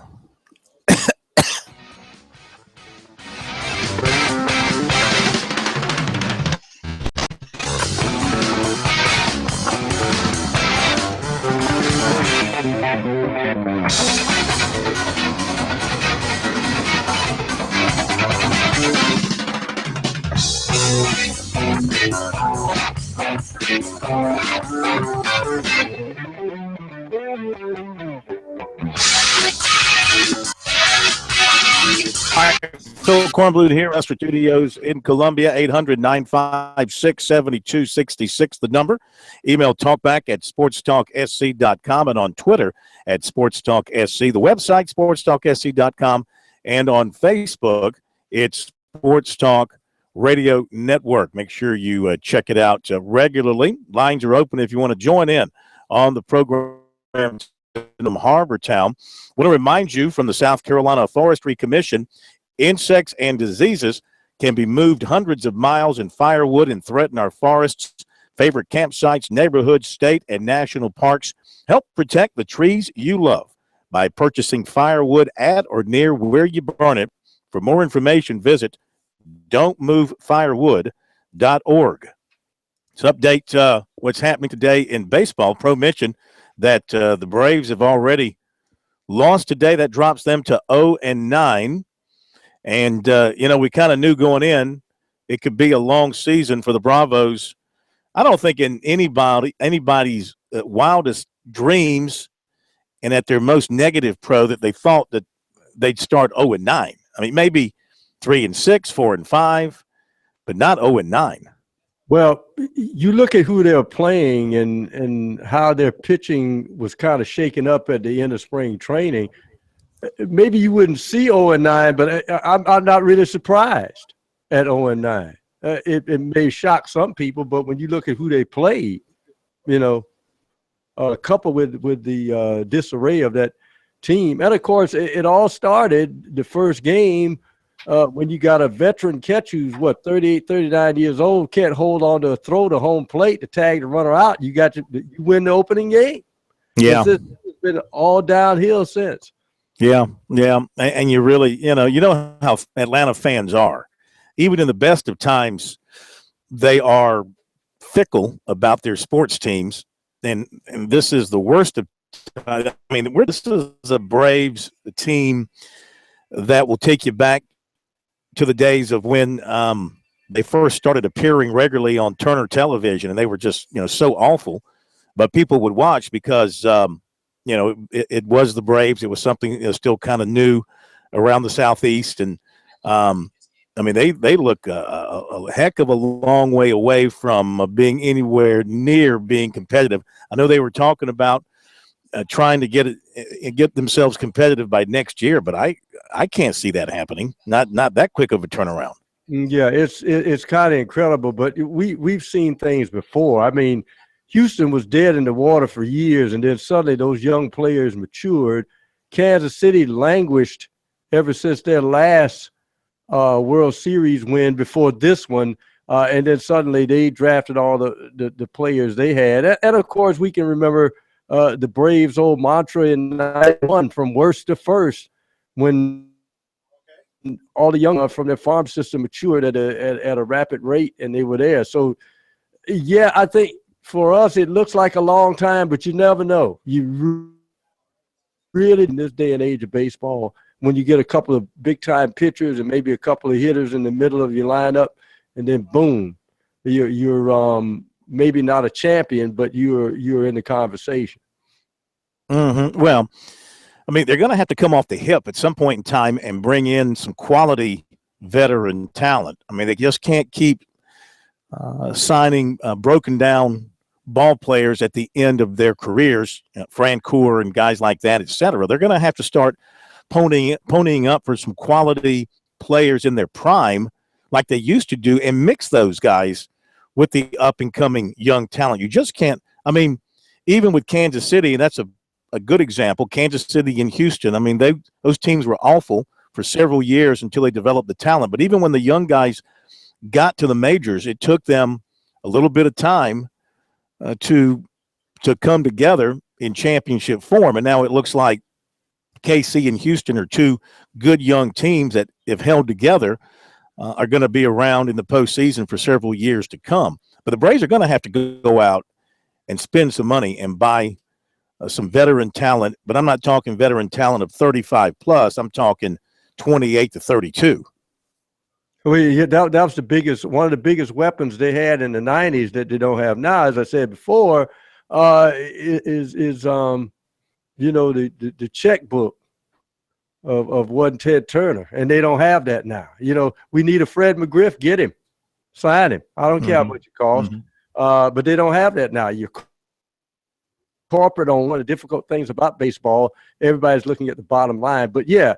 All right, Phil Kornblut here, Esther Studios in Columbia, 800-956-7266, the number. Email talkback at sportstalksc.com and on Twitter at sportstalksc. The website, sportstalksc.com, and on Facebook, it's Sports Talk Radio Network. Make sure you check it out regularly. Lines are open if you want to join in on the program in Harbortown. I want to remind you from the South Carolina Forestry Commission, insects and diseases can be moved hundreds of miles in firewood and threaten our forests, favorite campsites, neighborhoods, state, and national parks. Help protect the trees you love by purchasing firewood at or near where you burn it. For more information, visit don'tmovefirewood.org. Let's update what's happening today in baseball. Pro mentioned that the Braves have already lost today. That drops them to 0-9. And, we kind of knew going in it could be a long season for the Bravos. I don't think in anybody's wildest dreams and at their most negative pro that they thought that they'd start 0-9. I mean, maybe 3-6, 4-5, but not 0-9. Well, you look at who they're playing and how their pitching was kind of shaken up at the end of spring training. Maybe you wouldn't see 0-9, but I'm not really surprised at 0-9. It may shock some people, but when you look at who they played, coupled with the disarray of that team, and of course it all started the first game. When you got a veteran catch who's 38, 39 years old, can't hold on to a throw to home plate to tag the runner out, you win the opening game. Yeah. It's been all downhill since. Yeah. And you really, you know how Atlanta fans are. Even in the best of times, they are fickle about their sports teams. And this is the worst of I mean, this is a Braves team that will take you back to the days of when they first started appearing regularly on Turner Television, and they were just, so awful. But people would watch because, it was the Braves. It was something still kind of new around the Southeast. And, I mean, they look a heck of a long way away from being anywhere near being competitive. I know they were talking about trying to get themselves competitive by next year, but I can't see that happening. Not that quick of a turnaround. Yeah, it's kind of incredible, but we've seen things before. I mean, Houston was dead in the water for years, and then suddenly those young players matured. Kansas City languished ever since their last World Series win before this one, and then suddenly they drafted all the players they had. And of course, we can remember the Braves' old mantra in '91, from worst to first, when all the young from their farm system matured at a rapid rate, and they were there. So, yeah, I think for us it looks like a long time, but you never know. You really, in this day and age of baseball, when you get a couple of big-time pitchers and maybe a couple of hitters in the middle of your lineup, and then boom, you're maybe not a champion, but you're in the conversation. Mm-hmm. Well, I mean, they're going to have to come off the hip at some point in time and bring in some quality veteran talent. I mean, they just can't keep signing broken down ball players at the end of their careers, Francoeur and guys like that, et cetera. They're going to have to start ponying up for some quality players in their prime like they used to do, and mix those guys with the up-and-coming young talent. You just can't – I mean, even with Kansas City, and that's a good example, Kansas City and Houston, I mean, those teams were awful for several years until they developed the talent. But even when the young guys got to the majors, it took them a little bit of time to come together in championship form. And now it looks like KC and Houston are two good young teams that, if held together, are going to be around in the postseason for several years to come. But the Braves are going to have to go out and spend some money and buy some veteran talent. But I'm not talking veteran talent of 35 plus. I'm talking 28 to 32. Well, yeah, that was one of the biggest weapons they had in the '90s that they don't have now. As I said before, is the checkbook of one Ted Turner, and they don't have that now. We need a Fred McGriff, get him, sign him. I don't care how much it costs, but they don't have that now. You're corporate on one of the difficult things about baseball. Everybody's looking at the bottom line. But yeah,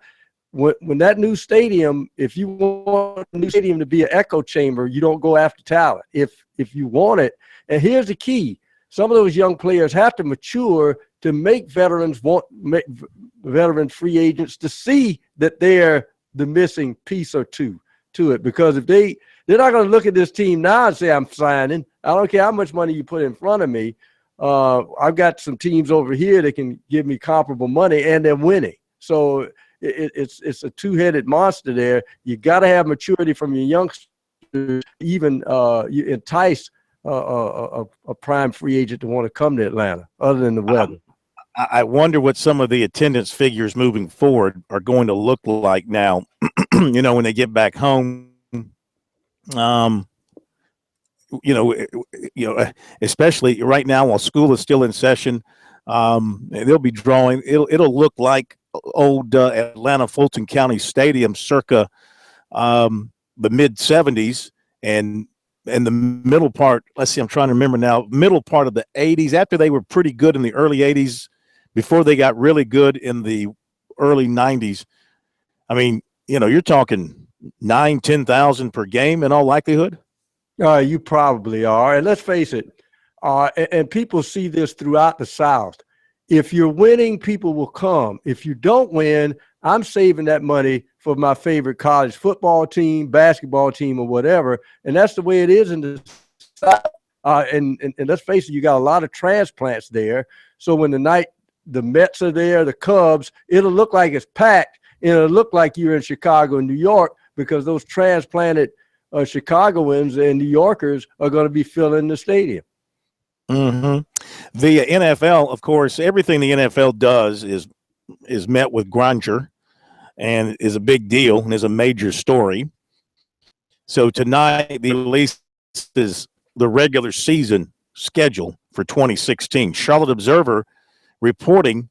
when that new stadium, if you want a new stadium to be an echo chamber, you don't go after talent. If you want it, and here's the key: some of those young players have to mature to make veteran free agents to see that they're the missing piece or two to it. Because if they're not going to look at this team now and say, I'm signing. I don't care how much money you put in front of me. I've got some teams over here that can give me comparable money, and they're winning. So it's a two-headed monster there. You got to have maturity from your youngsters, even you entice a prime free agent to want to come to Atlanta, other than the weather. I wonder what some of the attendance figures moving forward are going to look like now, when they get back home. Especially right now while school is still in session, they'll be drawing. It'll look like old Atlanta Fulton County Stadium circa the mid 70s and the middle part. Let's see, I'm trying to remember now. Middle part of the 80s, after they were pretty good in the early 80s, before they got really good in the early 90s. I mean, you're talking 9,000-10,000 per game in all likelihood. You probably are. And let's face it, and people see this throughout the South. If you're winning, people will come. If you don't win, I'm saving that money for my favorite college football team, basketball team, or whatever. And that's the way it is in the South. And let's face it, you got a lot of transplants there. So when the Mets are there, the Cubs, it'll look like it's packed, and it'll look like you're in Chicago and New York, because those transplanted Chicagoans and New Yorkers are going to be filling the stadium. Mm-hmm. The NFL, of course, everything the NFL does is met with grandeur and is a big deal and is a major story. So tonight, the release is the regular season schedule for 2016. Charlotte Observer reporting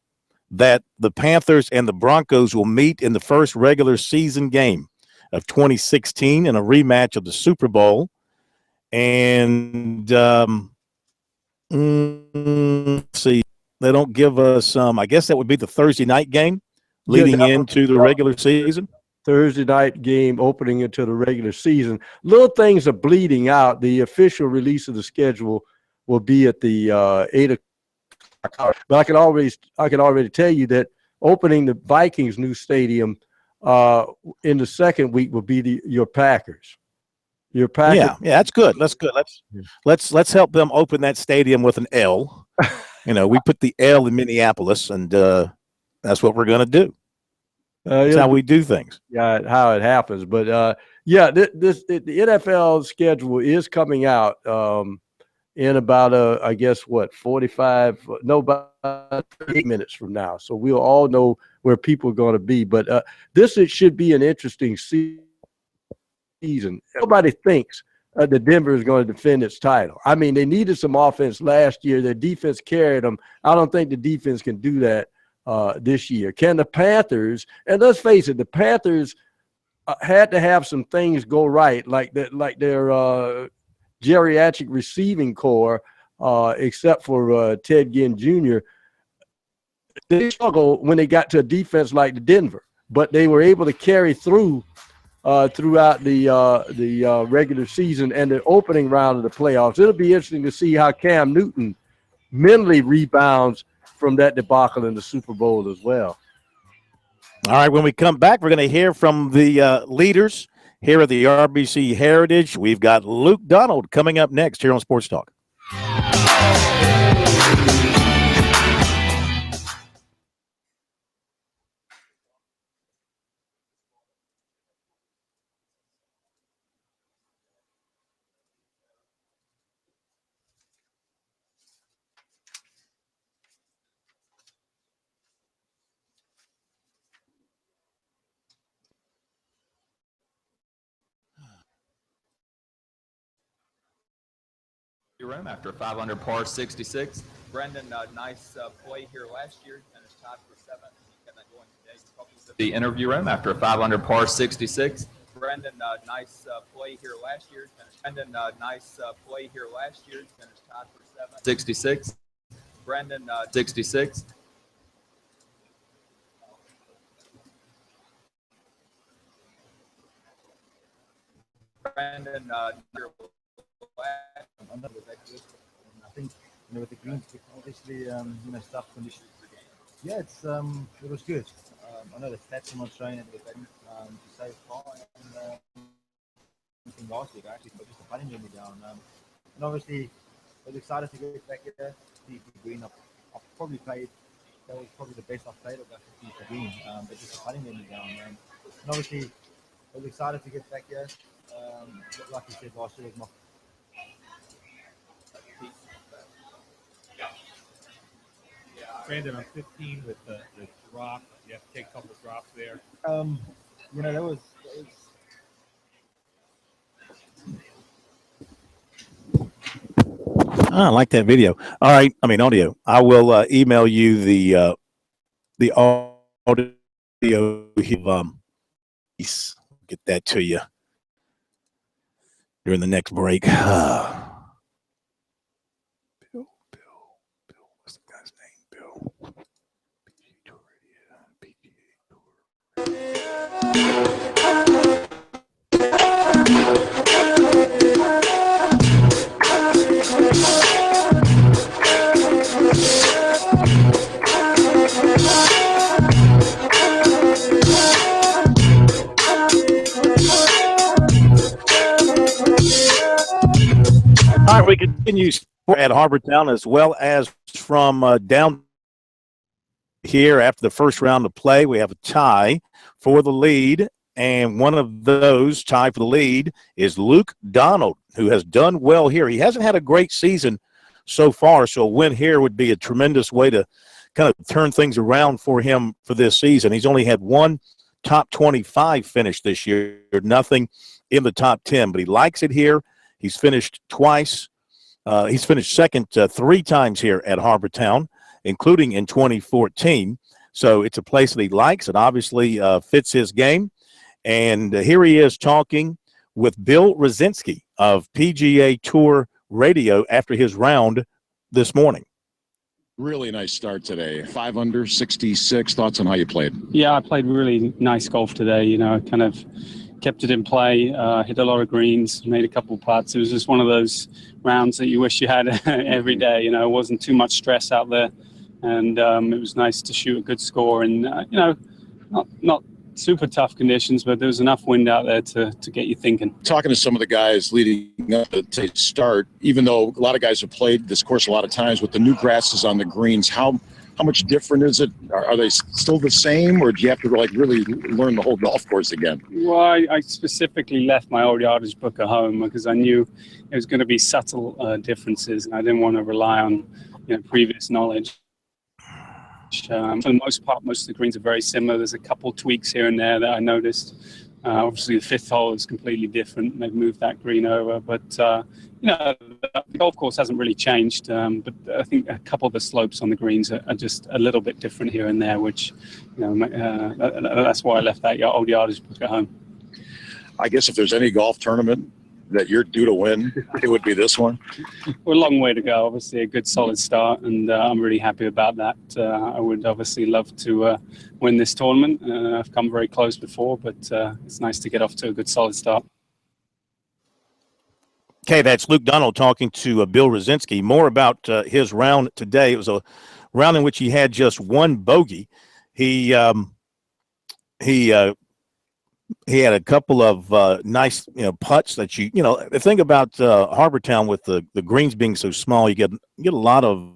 that the Panthers and the Broncos will meet in the first regular season game of 2016 in a rematch of the Super Bowl. And see, they don't give us I guess that would be the Thursday night game leading into the regular season. Thursday night game opening into the regular season. Little things are bleeding out. The official release of the schedule will be at the 8 o'clock. But I can already tell you that opening the Vikings' new stadium in the second week will be your Packers. Your Packers. Yeah, that's good. That's good. Let's help them open that stadium with an L. We put the L in Minneapolis, and that's what we're going to do. That's how we do things. Yeah, how it happens. But the NFL schedule is coming out in about I guess about 38 minutes from now. So we'll all know where people are going to be. But it should be an interesting season. Nobody thinks that Denver is going to defend its title. I mean, they needed some offense last year. Their defense carried them. I don't think the defense can do that this year. Can the Panthers? And let's face it, the Panthers had to have some things go right, like their geriatric receiving core, except for Ted Ginn Jr. They struggled when they got to a defense like the Denver, but they were able to carry through throughout the regular season and the opening round of the playoffs. It'll be interesting to see how Cam Newton mentally rebounds from that debacle in the Super Bowl as well. All right, when we come back, we're going to hear from the leaders here at the RBC Heritage. We've got Luke Donald coming up next here on Sports Talk. Room after a 500 par 66. Brendan, nice play here last year, finished tied for 7th. Got that going today. The interview room after a 500 par 66. Brendan, nice play here last year. Nice play here last year, finished tied for 7th. 66. Brendan, 66. Brendan, I think with the greens, obviously, tough conditions. Yeah, it was good. I know the stats are not showing it, but to say far and last week actually, but just the putting let me down. And obviously, I was excited to get back here. The green, I've probably played. That was probably the best I've played of that the green. But just the putting let me down. And obviously, I was excited to get back here. Like you said, last year was my Brandon, on 15 with the drop, you have to take a couple of drops there. That was I like that video. All right, audio. I will email you the audio. Get that to you during the next break. All right, we continue at Harbortown as well as from down here after the first round of play. We have a tie for the lead, and one of those tied for the lead is Luke Donald, who has done well here. He hasn't had a great season so far. So a win here would be a tremendous way to kind of turn things around for him for this season. He's only had one top 25 finish this year, nothing in the top 10, but he likes it here. He's finished twice. He's finished second 3 times here at Harbour Town, including in 2014. So it's a place that he likes. It obviously fits his game. And here he is talking with Bill Rosinski of PGA Tour Radio after his round this morning. Really nice start today. 5 under, 66. Thoughts on how you played? Yeah, I played really nice golf today. You know, kind of kept it in play, hit a lot of greens, made a couple putts. It was just one of those rounds that you wish you had every day. You know, it wasn't too much stress out there. And it was nice to shoot a good score. And, you know, not super tough conditions, but there was enough wind out there to get you thinking. Talking to some of the guys leading up to start, even though a lot of guys have played this course a lot of times with the new grasses on the greens, how much different is it? Are they still the same, or do you have to like really learn the whole golf course again? Well, I specifically left my old yardage book at home because I knew it was going to be subtle differences, and I didn't want to rely on previous knowledge. For the most part, most of the greens are very similar. There's a couple tweaks here and there that I noticed. Obviously, the 5th hole is completely different. They've moved that green over, but the golf course hasn't really changed. But I think a couple of the slopes on the greens are just a little bit different here and there, which that's why I left that old yardage book at home. I guess if there's any golf tournament that you're due to win, it would be this one. Well, a long way to go. Obviously, a good solid start, and I'm really happy about that. I would obviously love to win this tournament. I've come very close before, but it's nice to get off to a good solid start. Okay, that's Luke Donald talking to Bill Rosinski. More about his round today. It was a round in which he had just one bogey. He had a couple of nice, putts that the thing about Harbour Town with the greens being so small, you get a lot of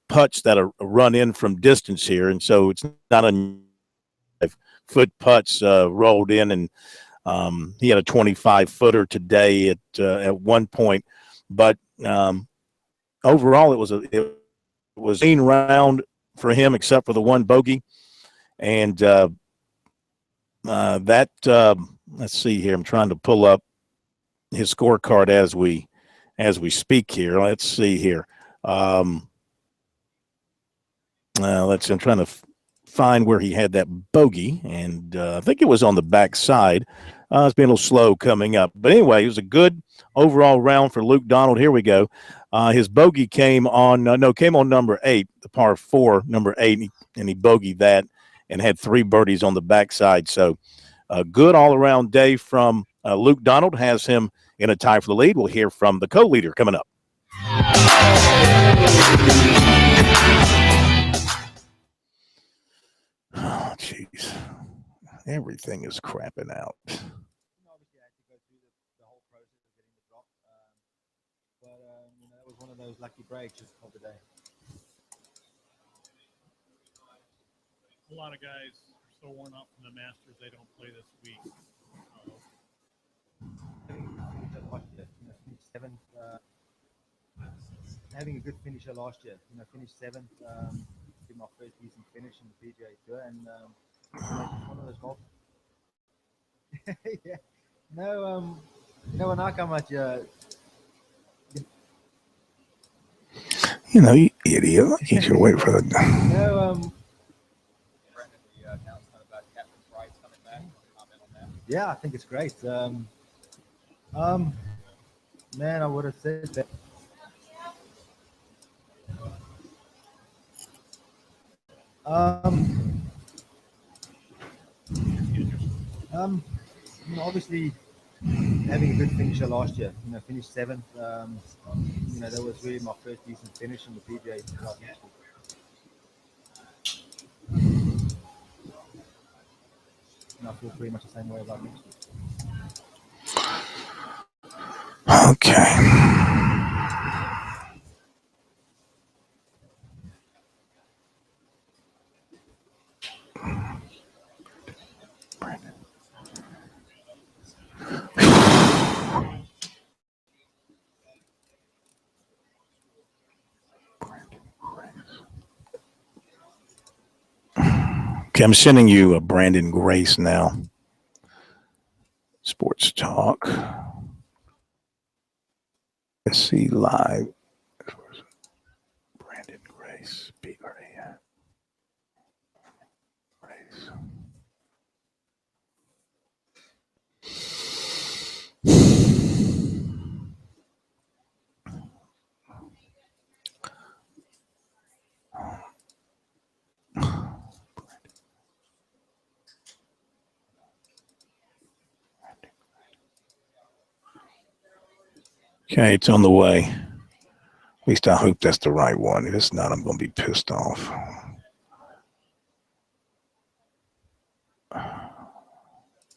putts that are run in from distance here. And so it's not a foot putts rolled in. And he had a 25-footer today at one point. But overall, it was a clean round for him, except for the one bogey. And let's see here. I'm trying to pull up his scorecard as we speak here. Let's see here. I'm trying to find where he had that bogey, and I think it was on the back side. It's been a little slow coming up, but anyway, it was a good overall round for Luke Donald. Here we go. His bogey came on number 8, the par 4, number 8, and he bogeyed that and had 3 birdies on the backside. So a good all-around day from Luke Donald, has him in a tie for the lead. We'll hear from the co-leader coming up. Oh, jeez. Everything is crapping out. Obviously, I had to go through the whole process of getting the drop. But that was one of those lucky breaks of the day. A lot of guys are so worn out from the Masters, they don't play this week. Finished 7th. Having a good finisher last year. Finished 7th. Did my first decent finish in the PGA Tour, and just one of those golf. Yeah. No. When I come at you. You idiot. Get your way for it. No. Yeah, I think it's great. Man, I would have said that. Obviously, having a good finisher last year. Finished 7th. That was really my first decent finish in the PGA Tour. I feel pretty much the same way about next week. Okay. Okay, I'm sending you a Brandon Grace now. Sports Talk. Let's see live. Brandon Grace. B-R-A-N. Grace. Okay, it's on the way. At least I hope that's the right one. If it's not, I'm going to be pissed off.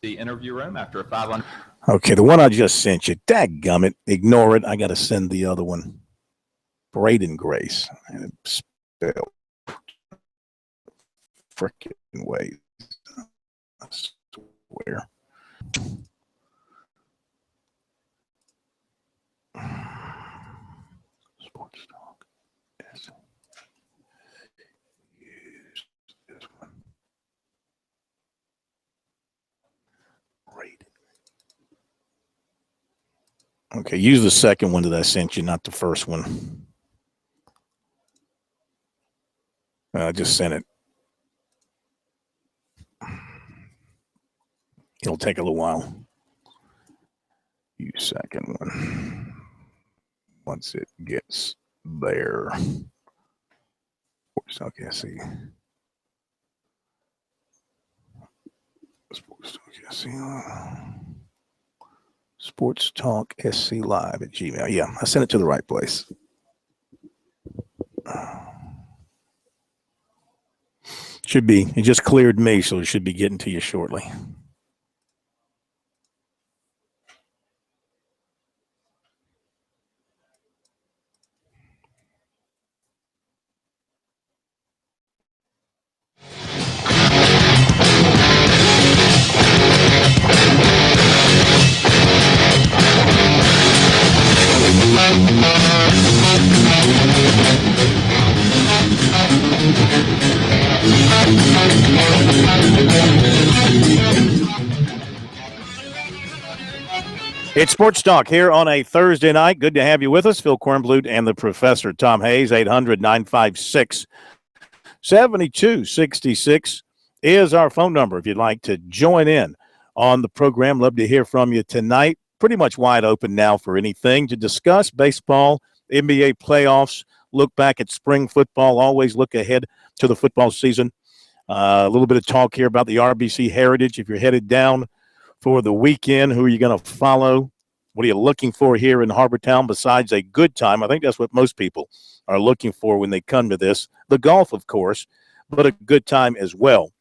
The interview room after a 500. Okay, the one I just sent you. Dadgummit. Ignore it. I got to send the other one. Braden Grace. And it's spelled frickin' way. I swear. Sports Talk. Yes. Use this one. Braden. Okay, use the second one that I sent you, not the first one. I just sent it. It'll take a little while. Use second one. Once it gets there. Okay, I see. Sports Talk SC Live at Gmail. Yeah, I sent it to the right place. Should be. It just cleared me, so it should be getting to you shortly. It's Sports Talk here on a Thursday night. Good to have you with us. Phil Kornblut and the Professor Tom Hayes. 800-956-7266 is our phone number if you'd like to join in on the program. Love to hear from you tonight. Pretty much wide open now for anything to discuss. Baseball, NBA playoffs, look back at spring football, always look ahead to the football season. A little bit of talk here about the RBC Heritage. If you're headed down for the weekend, who are you going to follow? What are you looking for here in Harbortown besides a good time? I think that's what most people are looking for when they come to this. The golf, of course, but a good time as well.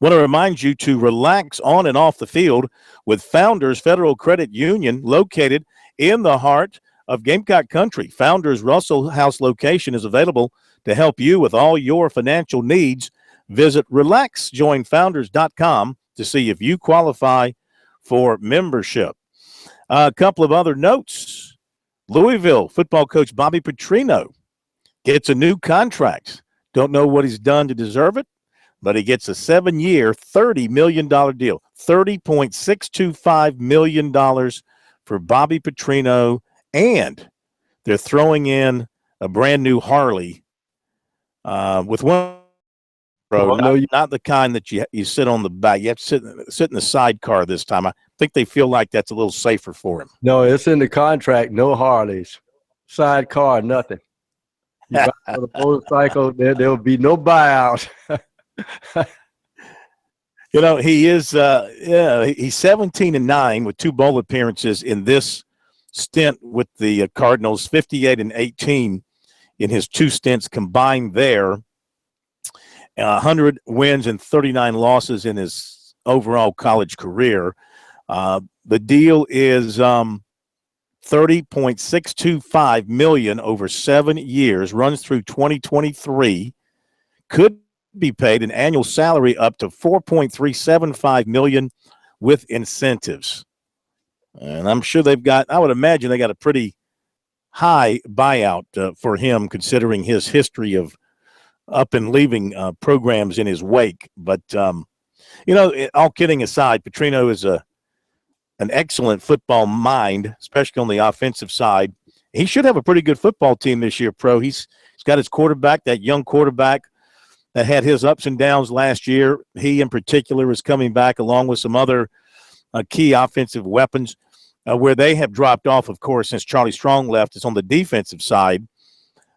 Want to remind you to relax on and off the field with Founders Federal Credit Union, located in the heart of Gamecock Country. Founders Russell House location is available to help you with all your financial needs. Visit relaxjoinfounders.com to see if you qualify for membership. A couple of other notes. Louisville football coach Bobby Petrino gets a new contract. Don't know what he's done to deserve it, but he gets a 7-year, $30 million deal. $30.625 million for Bobby Petrino, and they're throwing in a brand new Harley with one. Not the kind that you sit on the back. You have to sit in the sidecar this time. I think they feel like that's a little safer for him. No, it's in the contract. No Harleys, sidecar, nothing. You buy a motorcycle, there'll be no buyout. You know, he is. He's 17-9 with 2 bowl appearances in this stint with the Cardinals. 58-18 in his 2 stints combined there. 100 wins and 39 losses in his overall college career. The deal is $30.625 million over 7 years, runs through 2023. Could be paid an annual salary up to $4.375 million with incentives. And I'm sure I would imagine they got a pretty high buyout for him, considering his history of up and leaving programs in his wake. But, all kidding aside, Petrino is an excellent football mind, especially on the offensive side. He should have a pretty good football team this year, Pro. He's got his quarterback, that young quarterback that had his ups and downs last year. He, in particular, is coming back along with some other key offensive weapons. Where they have dropped off, of course, since Charlie Strong left, is on the defensive side.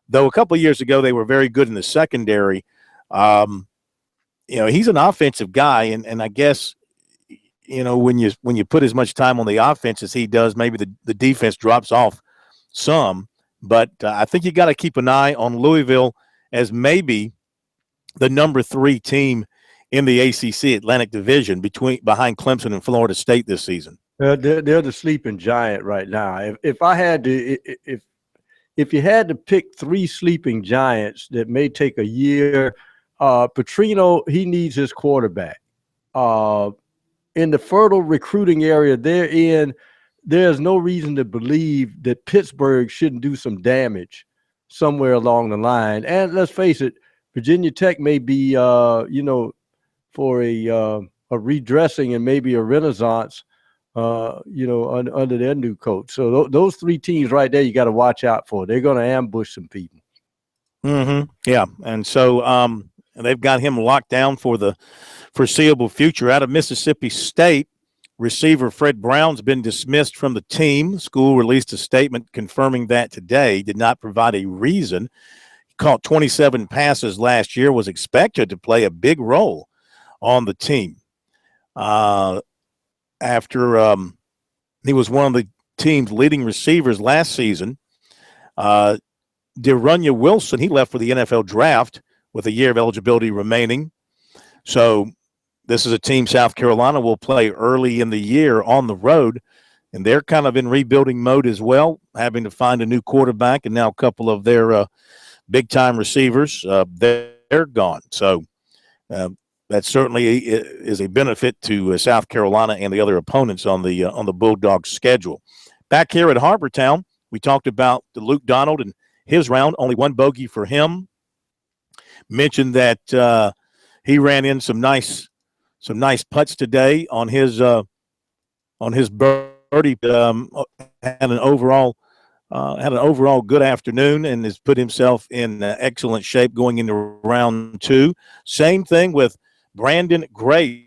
Though a couple of years ago they were very good in the secondary. He's an offensive guy, and I guess when you put as much time on the offense as he does, maybe the defense drops off some. But I think you got to keep an eye on Louisville as maybe the number 3 team in the ACC Atlantic Division behind Clemson and Florida State this season. They're the sleeping giant right now. If I had to, if you had to pick 3 sleeping giants that may take a year, Petrino, he needs his quarterback. In the fertile recruiting area they're in, there's no reason to believe that Pittsburgh shouldn't do some damage somewhere along the line. And let's face it, Virginia Tech may be, for a redressing and maybe a renaissance. Under their new coach. So those 3 teams right there, you got to watch out for. They're going to ambush some people. Mm-hmm. Yeah, and so they've got him locked down for the foreseeable future. Out of Mississippi State, receiver Fred Brown's been dismissed from the team. The school released a statement confirming that today. Did not provide a reason. He caught 27 passes last year, was expected to play a big role on the team. After he was one of the team's leading receivers last season. De'Runnya Wilson, he left for the NFL draft with a year of eligibility remaining. So this is a team South Carolina will play early in the year on the road, and they're kind of in rebuilding mode as well, having to find a new quarterback, and now a couple of their big-time receivers, they're gone. So that certainly is a benefit to South Carolina and the other opponents on the Bulldogs schedule. Back here at Harbortown, we talked about the Luke Donald and his round. Only 1 bogey for him. Mentioned that he ran in some nice putts today on his birdie. Had an overall good afternoon and has put himself in excellent shape going into round 2. Same thing with Brandon Grace.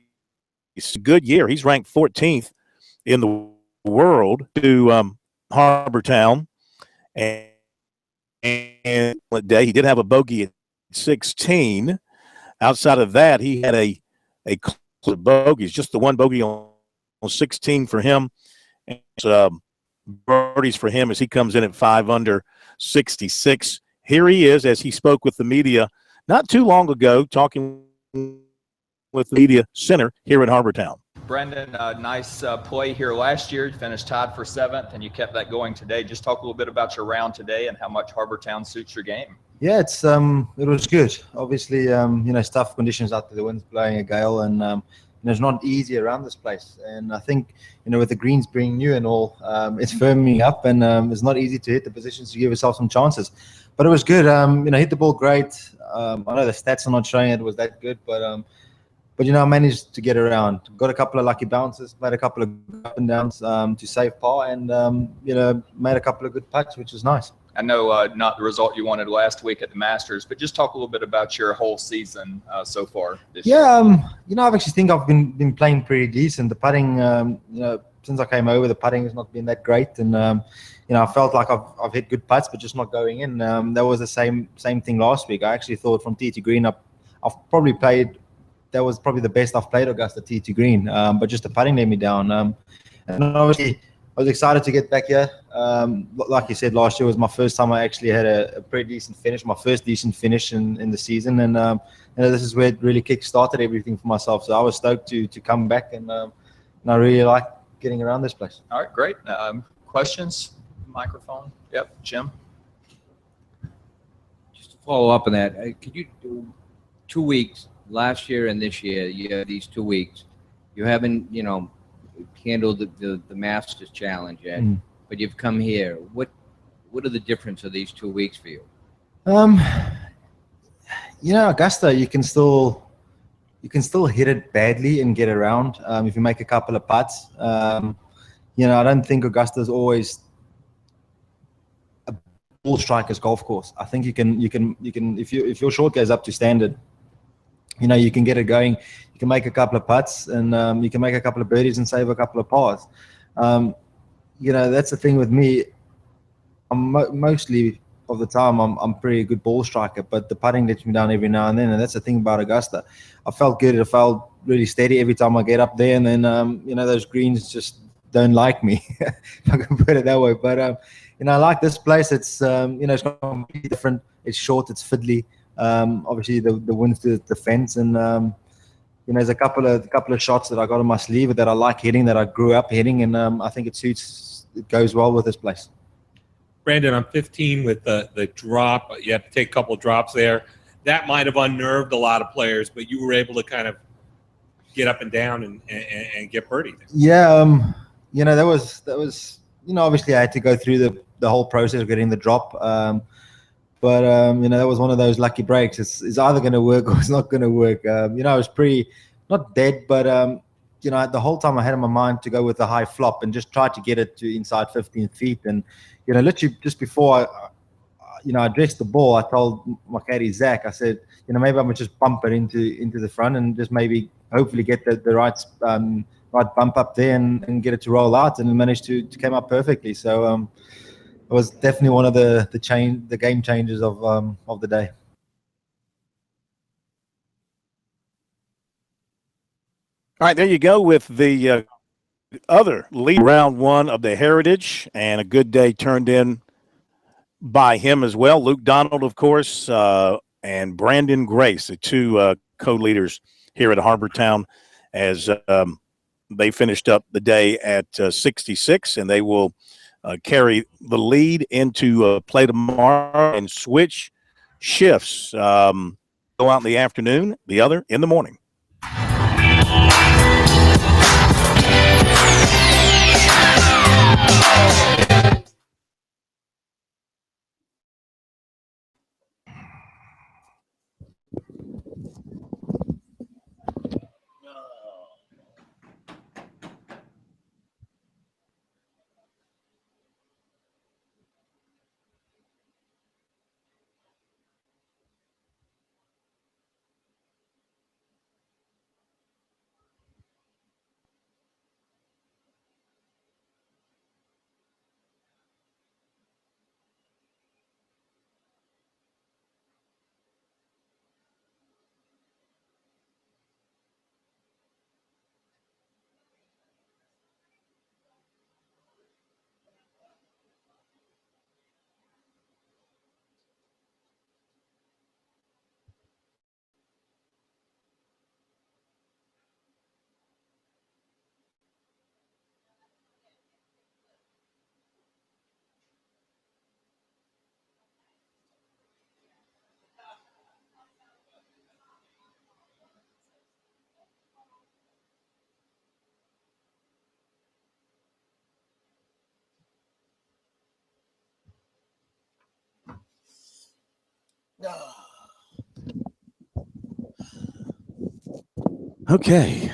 It's a good year. He's ranked 14th in the world to Harbortown. And day he did have a bogey at 16. Outside of that, he had a couple of bogeys, just the 1 bogey on 16 for him. And birdies for him as he comes in at 5 under 66. Here he is as he spoke with the media not too long ago, talking with the media center here at Harbortown. Brendan, nice play here last year. You finished tied for 7th, and you kept that going today. Just talk a little bit about your round today and how much Harbortown suits your game. Yeah, it was good. Obviously, it's tough conditions out there. The wind's blowing a gale, and it's not easy around this place. And I think, with the greens being new and all, it's firming up, and it's not easy to hit the positions to give yourself some chances. But it was good. Hit the ball great. I know the stats are not showing it was that good, but I managed to get around. Got a couple of lucky bounces, made a couple of up and downs to save par, and made a couple of good putts, which was nice. I know not the result you wanted last week at the Masters, but just talk a little bit about your whole season so far this year. I actually think I've been playing pretty decent. The putting, since I came over, the putting has not been that great, and I felt like I've hit good putts, but just not going in. That was the same thing last week. I actually thought from tee to green, I've probably played. That was probably the best I've played Augusta tee to green, but just the putting let me down. And obviously, I was excited to get back here. Like you said, last year was my first time I actually had a pretty decent finish, my first decent finish in the season. And this is where it really kick-started everything for myself. So I was stoked to come back, and I really like getting around this place. All right, great. Questions? Microphone? Yep, Jim? Just to follow up on that, could you do 2 weeks, last year and this year, you have these 2 weeks. You haven't, handled the Masters Challenge yet, but you've come here. What are the difference of these 2 weeks for you? Augusta, you can still hit it badly and get around if you make a couple of putts. I don't think Augusta is always a ball striker's golf course. I think you can if your short goes up to standard, you can get it going. You can make a couple of putts and you can make a couple of birdies and save a couple of pars. That's the thing with me. I'm mostly of the time I'm pretty good ball striker, but the putting lets me down every now and then, and that's the thing about Augusta. I felt good. I felt really steady every time I get up there, and then those greens just don't like me, if I can put it that way. But I like this place. It's it's completely different. It's short. It's fiddly. Obviously the wind's to the fence, and there's a couple of shots that I got on my sleeve that I like hitting, that I grew up hitting, and I think it goes well with this place. Brandon, I'm 15 with the drop. You have to take a couple of drops there. That might have unnerved a lot of players, but you were able to kind of get up and down and get birdie. Yeah, that was obviously I had to go through the whole process of getting the drop. But that was one of those lucky breaks. It's either going to work or it's not going to work. I was pretty not dead, but the whole time I had in my mind to go with the high flop and just try to get it to inside 15 feet. And literally just before I dressed the ball, I told my caddy Zach, I said, maybe I'm gonna just bump it into the front and just maybe hopefully get the right bump up there and get it to roll out, and it managed to come up perfectly. So it was definitely one of the game changers of the day. All right, there you go with the other lead, round one of the Heritage, and a good day turned in by him as well. Luke Donald, of course, and Brandon Grace, the two co-leaders here at Harbortown, as they finished up the day at 66, and they will carry the lead into play tomorrow and switch shifts. Go out in the afternoon, the other in the morning. Okay.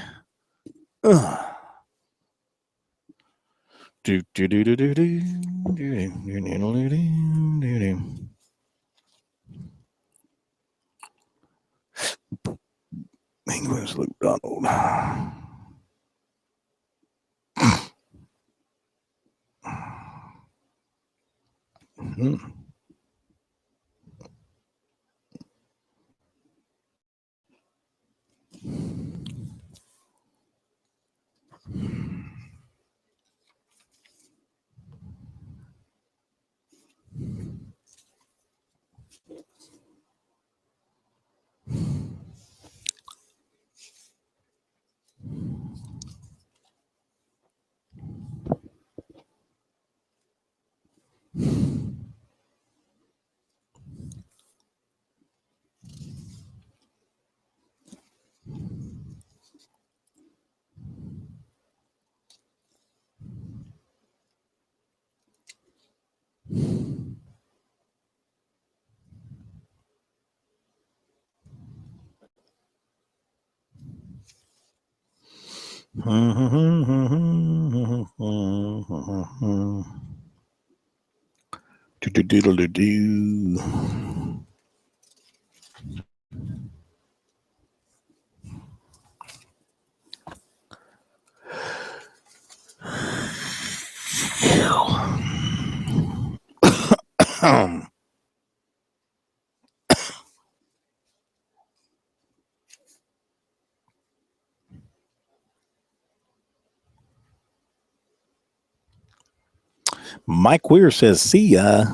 English Luke Donald. Do-do-doodle-do-do. Mike Weir says, see ya.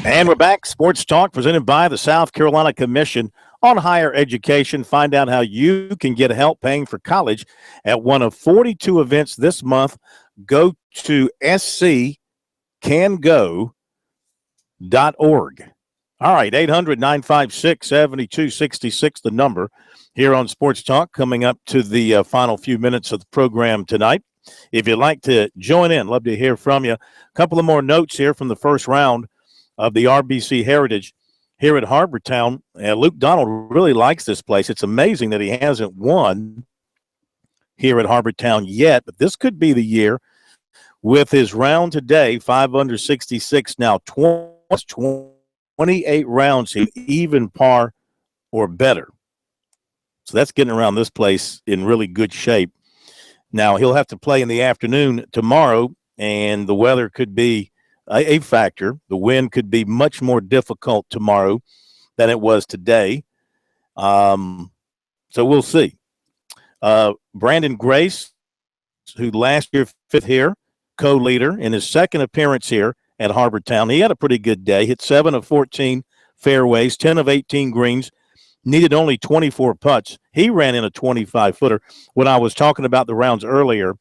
And we're back. Sports Talk presented by the South Carolina Commission on Higher Education. Find out how you can get help paying for college at one of 42 events this month. Go to sccango.org. All right, 800-956-7266, the number here on Sports Talk, coming up to the final few minutes of the program tonight. If you'd like to join in, love to hear from you. A couple of more notes here from the first round of the RBC Heritage here at Harbortown. Luke Donald really likes this place. It's amazing that he hasn't won here at Harbortown yet, but this could be the year with his round today, 5 under 66, now 28 rounds, even par or better. So that's getting around this place in really good shape. Now, he'll have to play in the afternoon tomorrow, and the weather could be a factor. The wind could be much more difficult tomorrow than it was today. So we'll see. Brandon Grace, who last year fifth here, co-leader in his second appearance here at Harbortown. He had a pretty good day. Hit 7 of 14 fairways, 10 of 18 greens, needed only 24 putts. He ran in a 25-footer. When I was talking about the rounds earlier,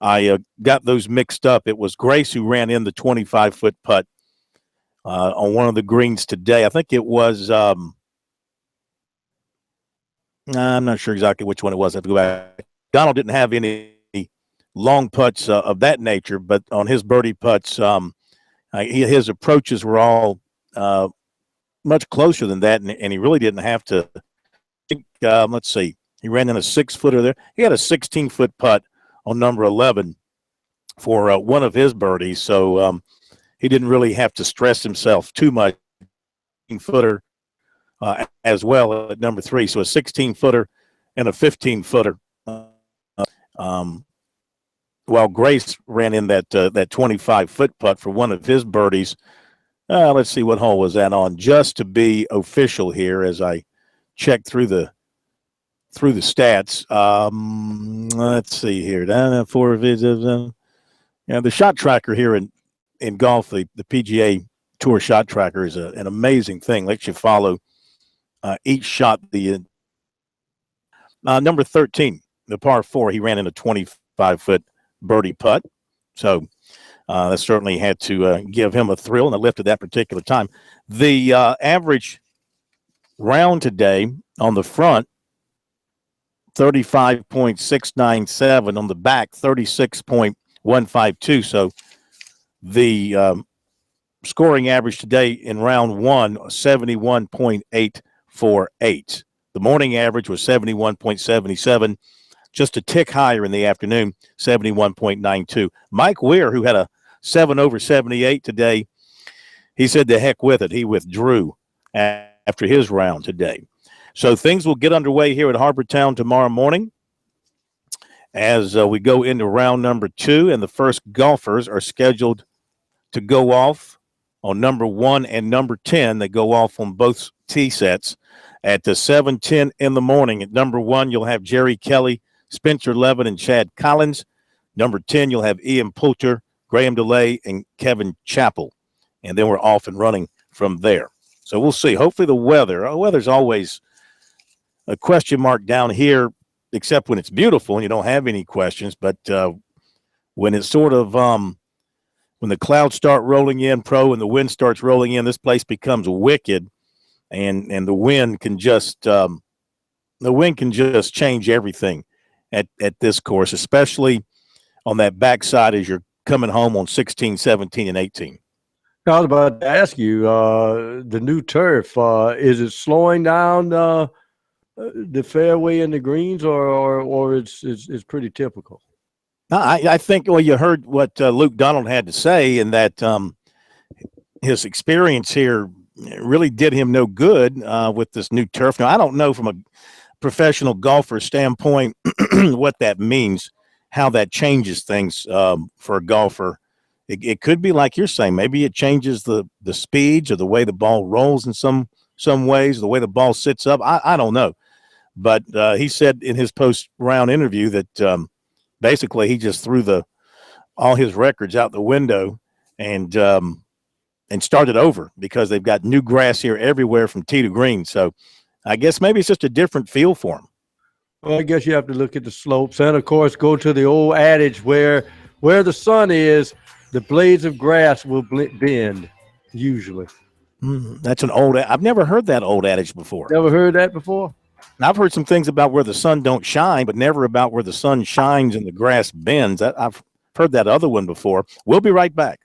I got those mixed up. It was Grace who ran in the 25-foot putt on one of the greens today. I think it was I'm not sure exactly which one it was. I have to go back. Donald didn't have any long putts of that nature, but on his birdie putts, his approaches were all much closer than that, and he really didn't have to. Let's see. He ran in a 6-footer there. He had a 16-foot putt on number 11 for one of his birdies, so he didn't really have to stress himself too much. 16-footer as well at number 3, so a 16-footer and a 15-footer. While Grace ran in that 25-foot putt for one of his birdies. Let's see, what hole was that on? Just to be official here, as I check through the stats. Let's see here. The shot tracker here in golf, the PGA Tour shot tracker is an amazing thing. Lets you follow each shot. The number 13, the par 4, he ran in a 25-foot birdie putt. So that certainly had to give him a thrill and a lift at that particular time. The average round today on the front, 35.697, on the back, 36.152. So the scoring average today in round 1, 71.848. The morning average was 71.77, just a tick higher in the afternoon, 71.92. Mike Weir, who had a 7 over 78 today, he said to heck with it. He withdrew after his round today. So things will get underway here at Harbortown tomorrow morning as we go into round number 2, and the first golfers are scheduled to go off on number 1 and number 10. They go off on both tee sets at the 7:10 in the morning. At number 1, you'll have Jerry Kelly, Spencer Levin, and Chad Collins. Number 10, you'll have Ian Poulter, Graham DeLay, and Kevin Chappell. And then we're off and running from there. So we'll see. Hopefully the weather's always a question mark down here, except when it's beautiful and you don't have any questions. But when it's sort of when the clouds start rolling in, and the wind starts rolling in, this place becomes wicked, and the wind can just change everything at this course, especially on that backside as you're coming home on 16, 17, and 18. I was about to ask you, the new turf, is it slowing down the fairway and the greens, or it's pretty typical? I think, well, you heard what Luke Donald had to say, and that his experience here really did him no good with this new turf. Now, I don't know from a professional golfer standpoint what that means, how that changes things for a golfer. It could be like you're saying. Maybe it changes the speeds or the way the ball rolls in some ways, the way the ball sits up. I don't know. But he said in his post-round interview that basically he just threw all his records out the window and started over because they've got new grass here everywhere from tee to green. So I guess maybe it's just a different feel for him. Well, I guess you have to look at the slopes and, of course, go to the old adage where the sun is, the blades of grass will bend, usually. That's an old – I've never heard that old adage before. Never heard that before? I've heard some things about where the sun don't shine, but never about where the sun shines and the grass bends. I've heard that other one before. We'll be right back.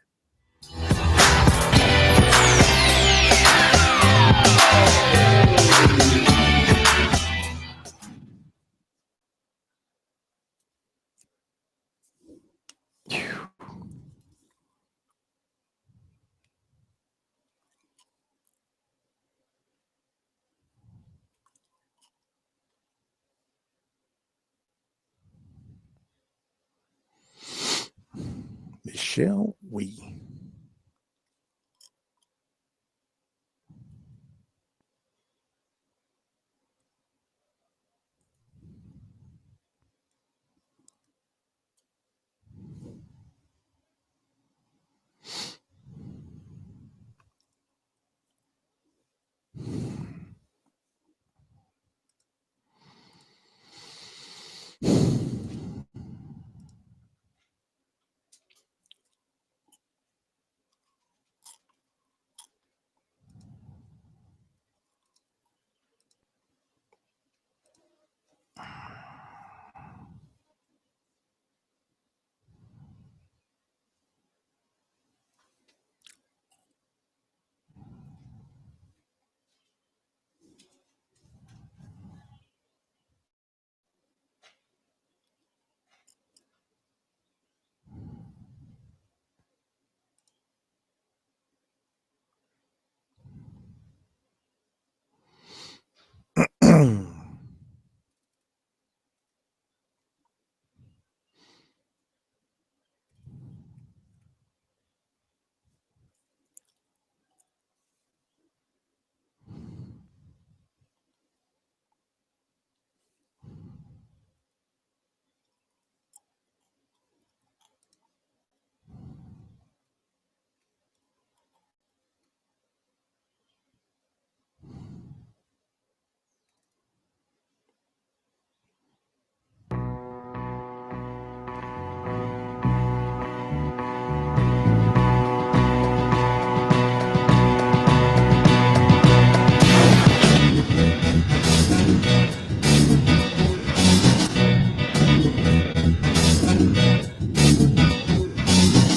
Shall we?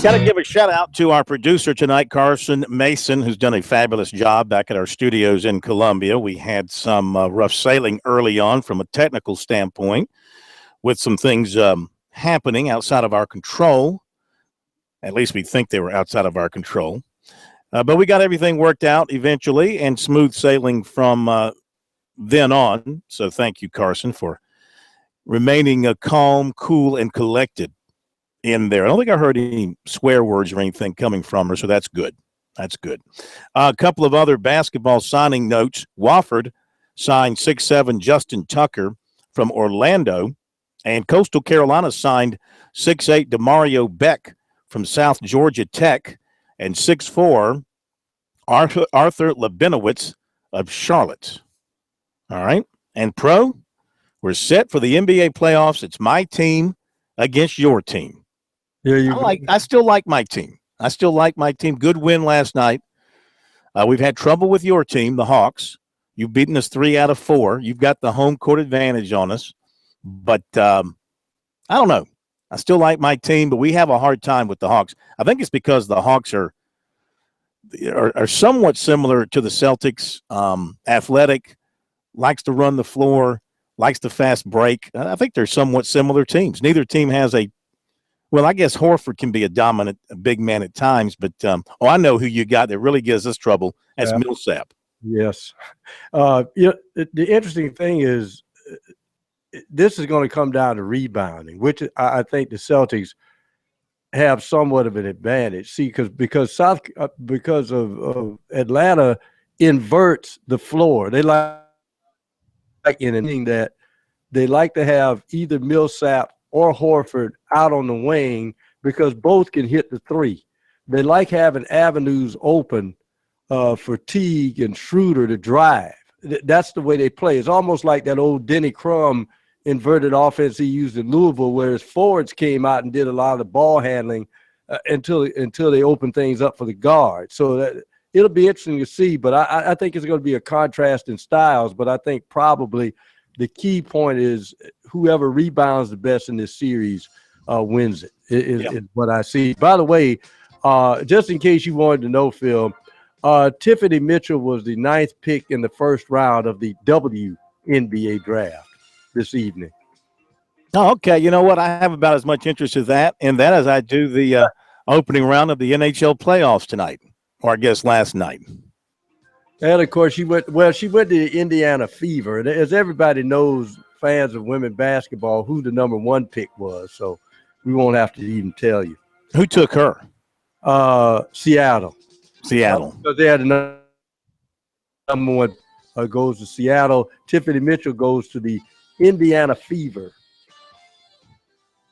Got to give a shout out to our producer tonight, Carson Mason, who's done a fabulous job back at our studios in Columbia. We had some rough sailing early on from a technical standpoint with some things happening outside of our control. At least we think they were outside of our control. But we got everything worked out eventually and smooth sailing from then on. So thank you, Carson, for remaining calm, cool, and collected in there. I don't think I heard any swear words or anything coming from her, so that's good. That's good. A couple of other basketball signing notes. Wofford signed 6'7" Justin Tucker from Orlando, and Coastal Carolina signed 6'8" DeMario Beck from South Georgia Tech, and 6'4" Arthur Labinowitz of Charlotte. All right. And Pro, we're set for the NBA playoffs. It's my team against your team. Yeah, I still like my team. I still like my team. Good win last night. We've had trouble with your team, the Hawks. You've beaten us 3 out of 4. You've got the home court advantage on us. But I don't know. I still like my team, but we have a hard time with the Hawks. I think it's because the Hawks are somewhat similar to the Celtics. Athletic, likes to run the floor, likes the fast break. I think they're somewhat similar teams. Neither team has I guess Horford can be a dominant big man at times, but I know who you got that really gives us trouble. That's Millsap. Yes. The interesting thing is this is going to come down to rebounding, which I think the Celtics have somewhat of an advantage. See, because of Atlanta inverts the floor. They like in an inning that they like to have either Millsap or Horford out on the wing because both can hit the three. They like having avenues open for Teague and Schroeder to drive. That's the way they play. It's almost like that old Denny Crum inverted offense he used in Louisville, where his forwards came out and did a lot of the ball handling until they opened things up for the guard. So it'll be interesting to see, but I think it's going to be a contrast in styles. But I think probably the key point is whoever rebounds the best in this series wins it, is what I see. By the way, just in case you wanted to know, Phil, Tiffany Mitchell was the 9th pick in the first round of the WNBA draft this evening. Oh, okay. You know what? I have about as much interest in that as I do the opening round of the NHL playoffs tonight, or I guess last night. And of course, she went to the Indiana Fever. And as everybody knows, fans of women basketball, who the number 1 pick was. So we won't have to even tell you. Who took her? Seattle. Because they had the number 1 goes to Seattle. Tiffany Mitchell goes to the Indiana Fever.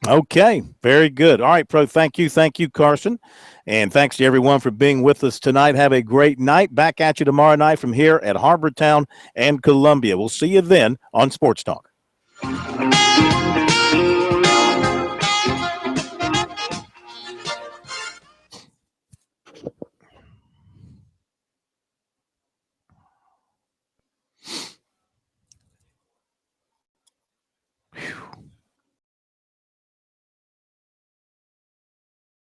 Okay, very good. All right, Pro, thank you, Carson. And thanks to everyone for being with us tonight. Have a great night. Back at you tomorrow night from here at Harbortown and Columbia. We'll see you then on Sports Talk.